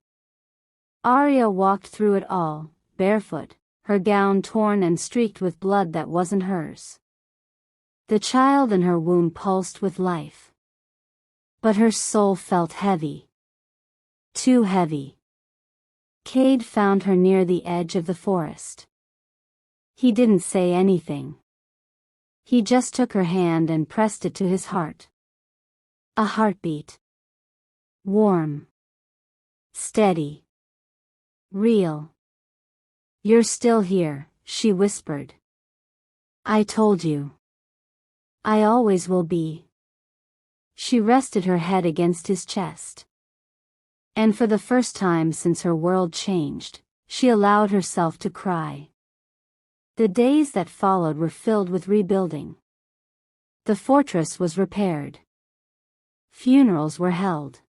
Aria walked through it all, barefoot, her gown torn and streaked with blood that wasn't hers. The child in her womb pulsed with life. But her soul felt heavy. Too heavy. Cade found her near the edge of the forest. He didn't say anything. He just took her hand and pressed it to his heart. A heartbeat. Warm. Steady. Real. You're still here, she whispered. I told you. I always will be. She rested her head against his chest. And for the first time since her world changed, she allowed herself to cry. The days that followed were filled with rebuilding. The fortress was repaired. Funerals were held.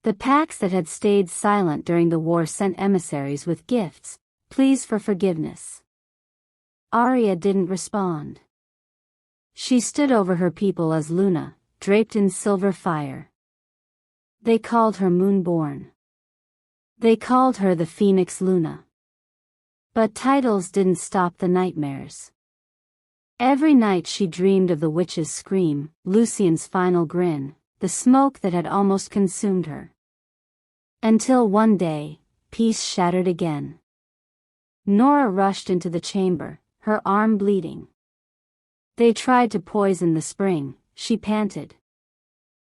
The packs that had stayed silent during the war sent emissaries with gifts, pleas for forgiveness. Aria didn't respond. She stood over her people as Luna, draped in silver fire. They called her Moonborn. They called her the Phoenix Luna. But titles didn't stop the nightmares. Every night she dreamed of the witch's scream, Lucien's final grin, the smoke that had almost consumed her. Until one day, peace shattered again. Nora rushed into the chamber, her arm bleeding. They tried to poison the spring, she panted.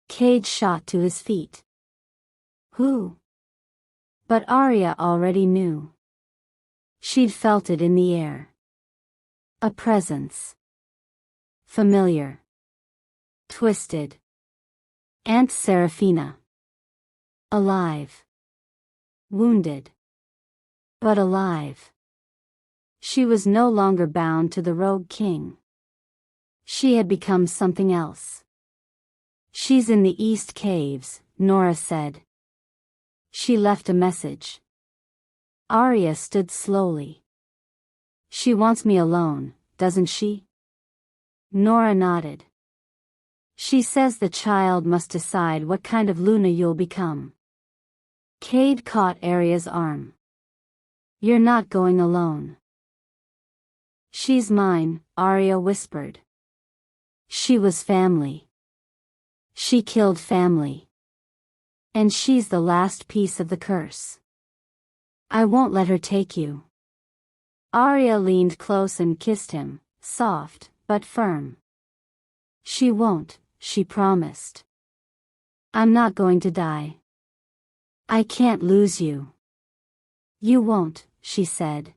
Cade shot to his feet. Who? But Aria already knew. She'd felt it in the air. A presence. Familiar. Twisted. Aunt Seraphina. Alive. Wounded. But alive. She was no longer bound to the rogue king. She had become something else. She's in the East Caves, Nora said. She left a message. Aria stood slowly. She wants me alone, doesn't she? Nora nodded. She says the child must decide what kind of Luna you'll become. Cade caught Aria's arm. You're not going alone. She's mine, Aria whispered. She was family. She killed family. And she's the last piece of the curse. I won't let her take you. Aria leaned close and kissed him, soft, but firm. She won't, she promised. I'm not going to die. I can't lose you. You won't, she said.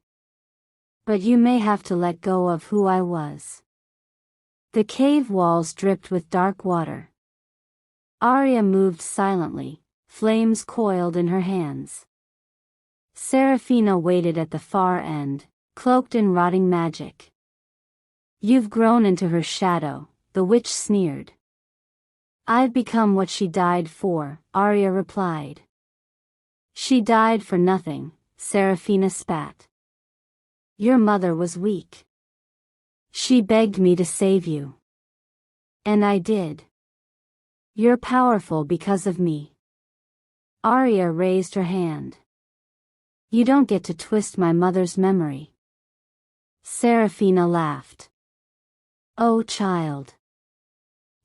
But you may have to let go of who I was. The cave walls dripped with dark water. Aria moved silently, flames coiled in her hands. Seraphina waited at the far end, cloaked in rotting magic. You've grown into her shadow, the witch sneered. I've become what she died for, Aria replied. She died for nothing, Serafina spat. Your mother was weak. She begged me to save you. And I did. You're powerful because of me. Aria raised her hand. You don't get to twist my mother's memory. Serafina laughed. Oh, child.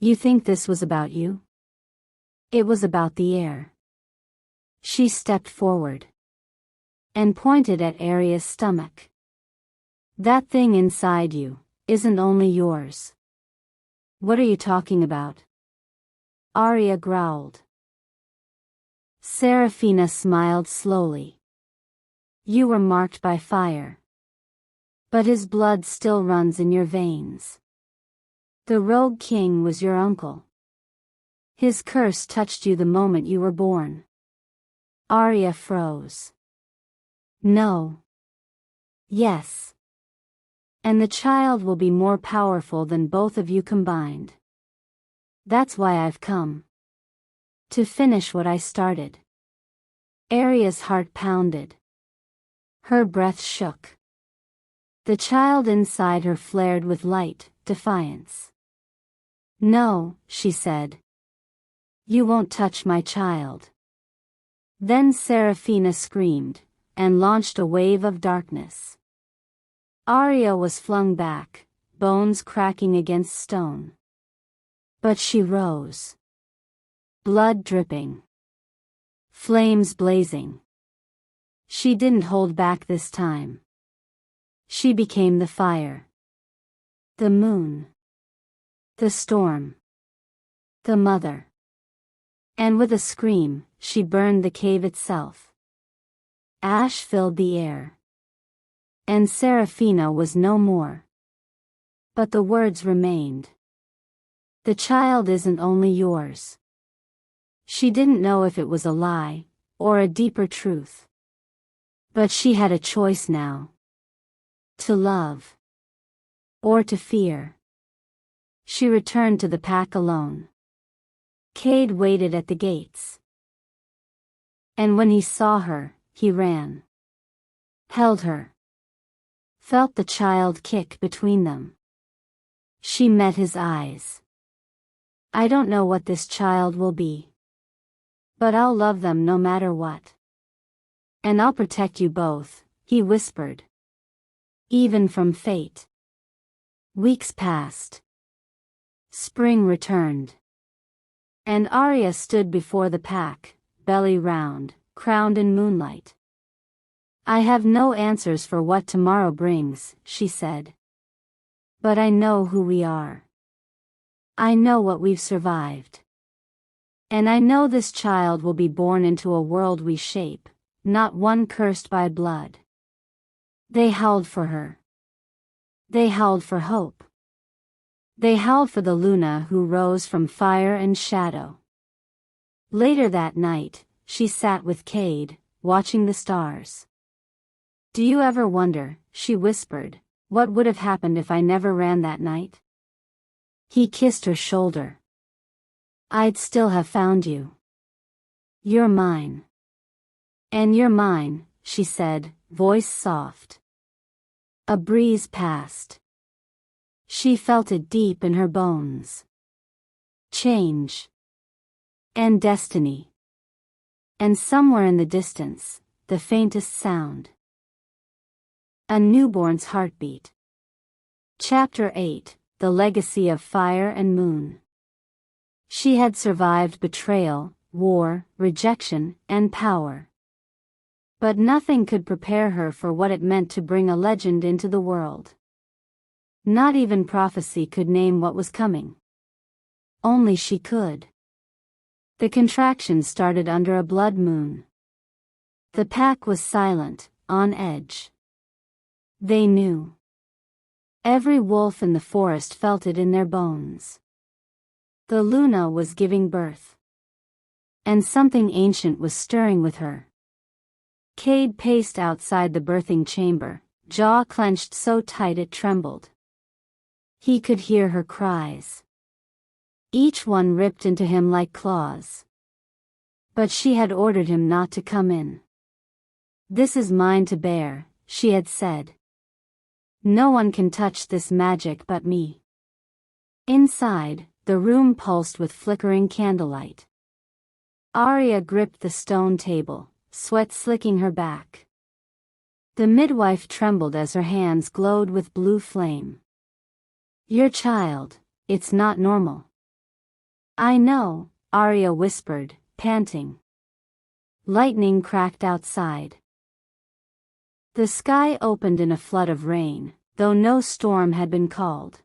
You think this was about you? It was about the air. She stepped forward and pointed at Aria's stomach. That thing inside you isn't only yours. What are you talking about? Aria growled. Serafina smiled slowly. You were marked by fire. But his blood still runs in your veins. The rogue king was your uncle. His curse touched you the moment you were born. Aria froze. No. Yes. And the child will be more powerful than both of you combined. That's why I've come. To finish what I started. Aria's heart pounded. Her breath shook. The child inside her flared with light, defiance. No, she said. You won't touch my child. Then Serafina screamed, and launched a wave of darkness. Aria was flung back, bones cracking against stone. But she rose. Blood dripping. Flames blazing. She didn't hold back this time. She became the fire. The moon. The storm. The mother. And with a scream, she burned the cave itself. Ash filled the air. And Serafina was no more. But the words remained. The child isn't only yours. She didn't know if it was a lie, or a deeper truth. But she had a choice now. To love. Or to fear. She returned to the pack alone. Cade waited at the gates. And when he saw her, he ran. Held her. Felt the child kick between them. She met his eyes. I don't know what this child will be. But I'll love them no matter what. And I'll protect you both, he whispered. Even from fate. Weeks passed. Spring returned. And Aria stood before the pack, belly round, crowned in moonlight. I have no answers for what tomorrow brings, she said. But I know who we are. I know what we've survived. And I know this child will be born into a world we shape, not one cursed by blood. They howled for her. They howled for hope. They howled for the Luna who rose from fire and shadow. Later that night, she sat with Cade, watching the stars. Do you ever wonder, she whispered, what would have happened if I never ran that night? He kissed her shoulder. I'd still have found you. You're mine. And you're mine, she said, voice soft. A breeze passed. She felt it deep in her bones. Change. And destiny. And somewhere in the distance, the faintest sound. A newborn's heartbeat. Chapter 8, The Legacy of Fire and Moon. She had survived betrayal, war, rejection, and power. But nothing could prepare her for what it meant to bring a legend into the world. Not even prophecy could name what was coming. Only she could. The contraction started under a blood moon. The pack was silent, on edge. They knew. Every wolf in the forest felt it in their bones. The Luna was giving birth. And something ancient was stirring with her. Cade paced outside the birthing chamber, jaw clenched so tight it trembled. He could hear her cries. Each one ripped into him like claws. But she had ordered him not to come in. This is mine to bear, she had said. No one can touch this magic but me. Inside, the room pulsed with flickering candlelight. Aria gripped the stone table, sweat slicking her back. The midwife trembled as her hands glowed with blue flame. Your child, it's not normal. I know, Aria whispered, panting. Lightning cracked outside. The sky opened in a flood of rain, though no storm had been called.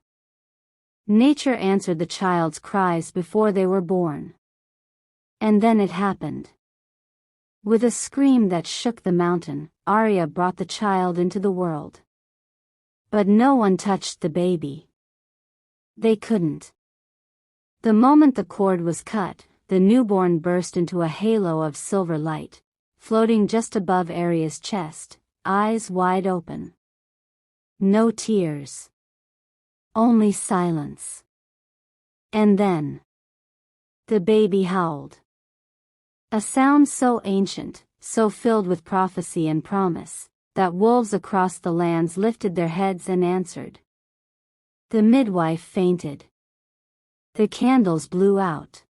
Nature answered the child's cries before they were born. And then it happened. With a scream that shook the mountain, Aria brought the child into the world. But no one touched the baby. They couldn't. The moment the cord was cut, the newborn burst into a halo of silver light, floating just above Aria's chest, eyes wide open. No tears. Only silence. And then the baby howled. A sound so ancient, so filled with prophecy and promise, that wolves across the lands lifted their heads and answered. The midwife fainted. The candles blew out.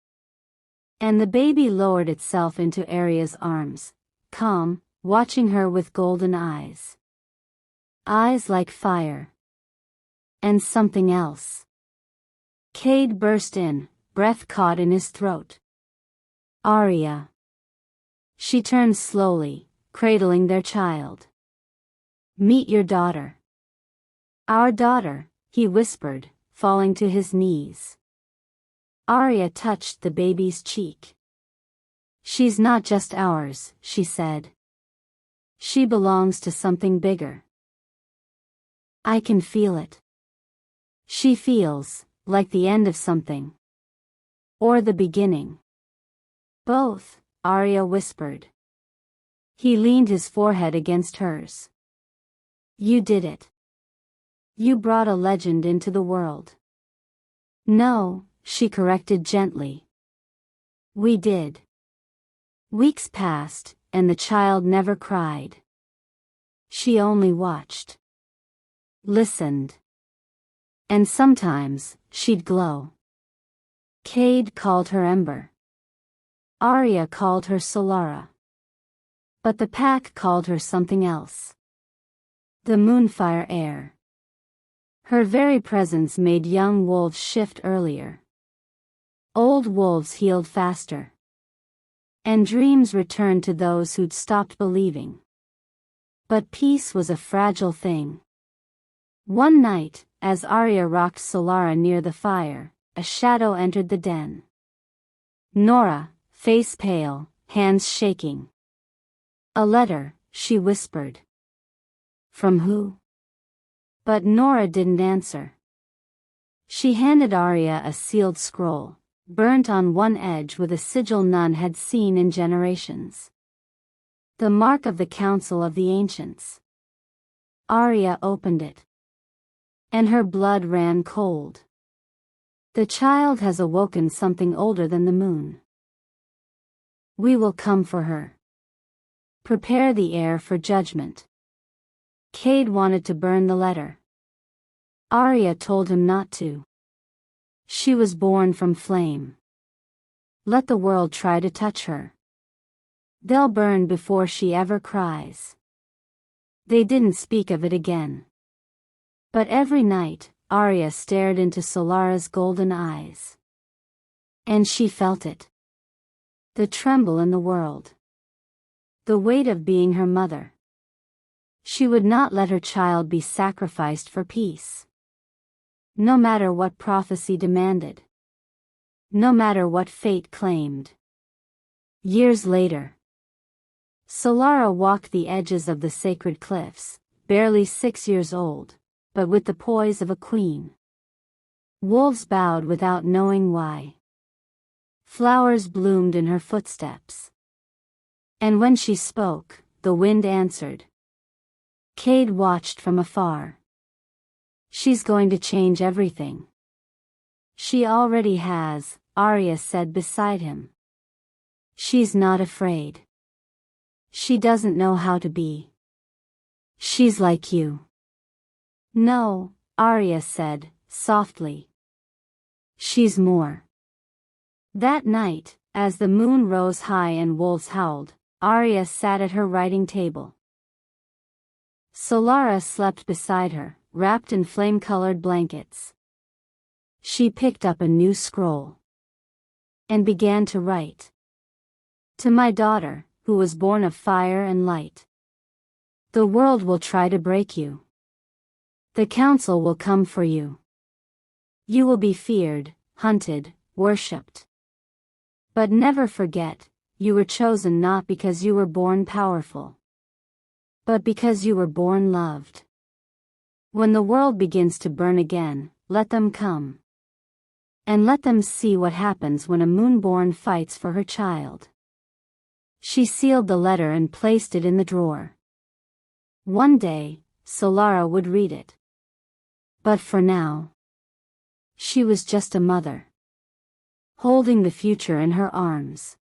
And the baby lowered itself into Aria's arms, calm, watching her with golden eyes. Eyes like fire. And something else. Cade burst in, breath caught in his throat. Aria. She turned slowly, cradling their child. Meet your daughter. Our daughter, he whispered, falling to his knees. Aria touched the baby's cheek. She's not just ours, she said. She belongs to something bigger. I can feel it. She feels like the end of something. Or the beginning. Both, Aria whispered. He leaned his forehead against hers. You did it. You brought a legend into the world. No, she corrected gently. We did. Weeks passed, and the child never cried. She only watched. Listened. And sometimes, she'd glow. Cade called her Ember. Aria called her Solara. But the pack called her something else. The Moonfire Heir. Her very presence made young wolves shift earlier. Old wolves healed faster. And dreams returned to those who'd stopped believing. But peace was a fragile thing. One night, as Aria rocked Solara near the fire, a shadow entered the den. Nora, face pale, hands shaking. A letter, she whispered. From who? But Nora didn't answer. She handed Aria a sealed scroll, burnt on one edge with a sigil none had seen in generations. The mark of the Council of the Ancients. Aria opened it. And her blood ran cold. The child has awoken something older than the moon. We will come for her. Prepare the air for judgment. Cade wanted to burn the letter. Aria told him not to. She was born from flame. Let the world try to touch her. They'll burn before she ever cries. They didn't speak of it again. But every night, Aria stared into Solara's golden eyes. And she felt it. The tremble in the world. The weight of being her mother. She would not let her child be sacrificed for peace. No matter what prophecy demanded. No matter what fate claimed. Years later, Solara walked the edges of the sacred cliffs, barely 6 years old, but with the poise of a queen. Wolves bowed without knowing why. Flowers bloomed in her footsteps. And when she spoke, the wind answered. Cade watched from afar. She's going to change everything. She already has, Aria said beside him. She's not afraid. She doesn't know how to be. She's like you. No, Aria said, softly. She's more. That night, as the moon rose high and wolves howled, Aria sat at her writing table. Solara slept beside her, wrapped in flame-colored blankets. She picked up a new scroll and began to write. To my daughter, who was born of fire and light. The world will try to break you. The council will come for you. You will be feared, hunted, worshipped. But never forget, you were chosen not because you were born powerful, but because you were born loved. When the world begins to burn again, let them come. And let them see what happens when a moonborn fights for her child. She sealed the letter and placed it in the drawer. One day, Solara would read it. But for now, she was just a mother, holding the future in her arms.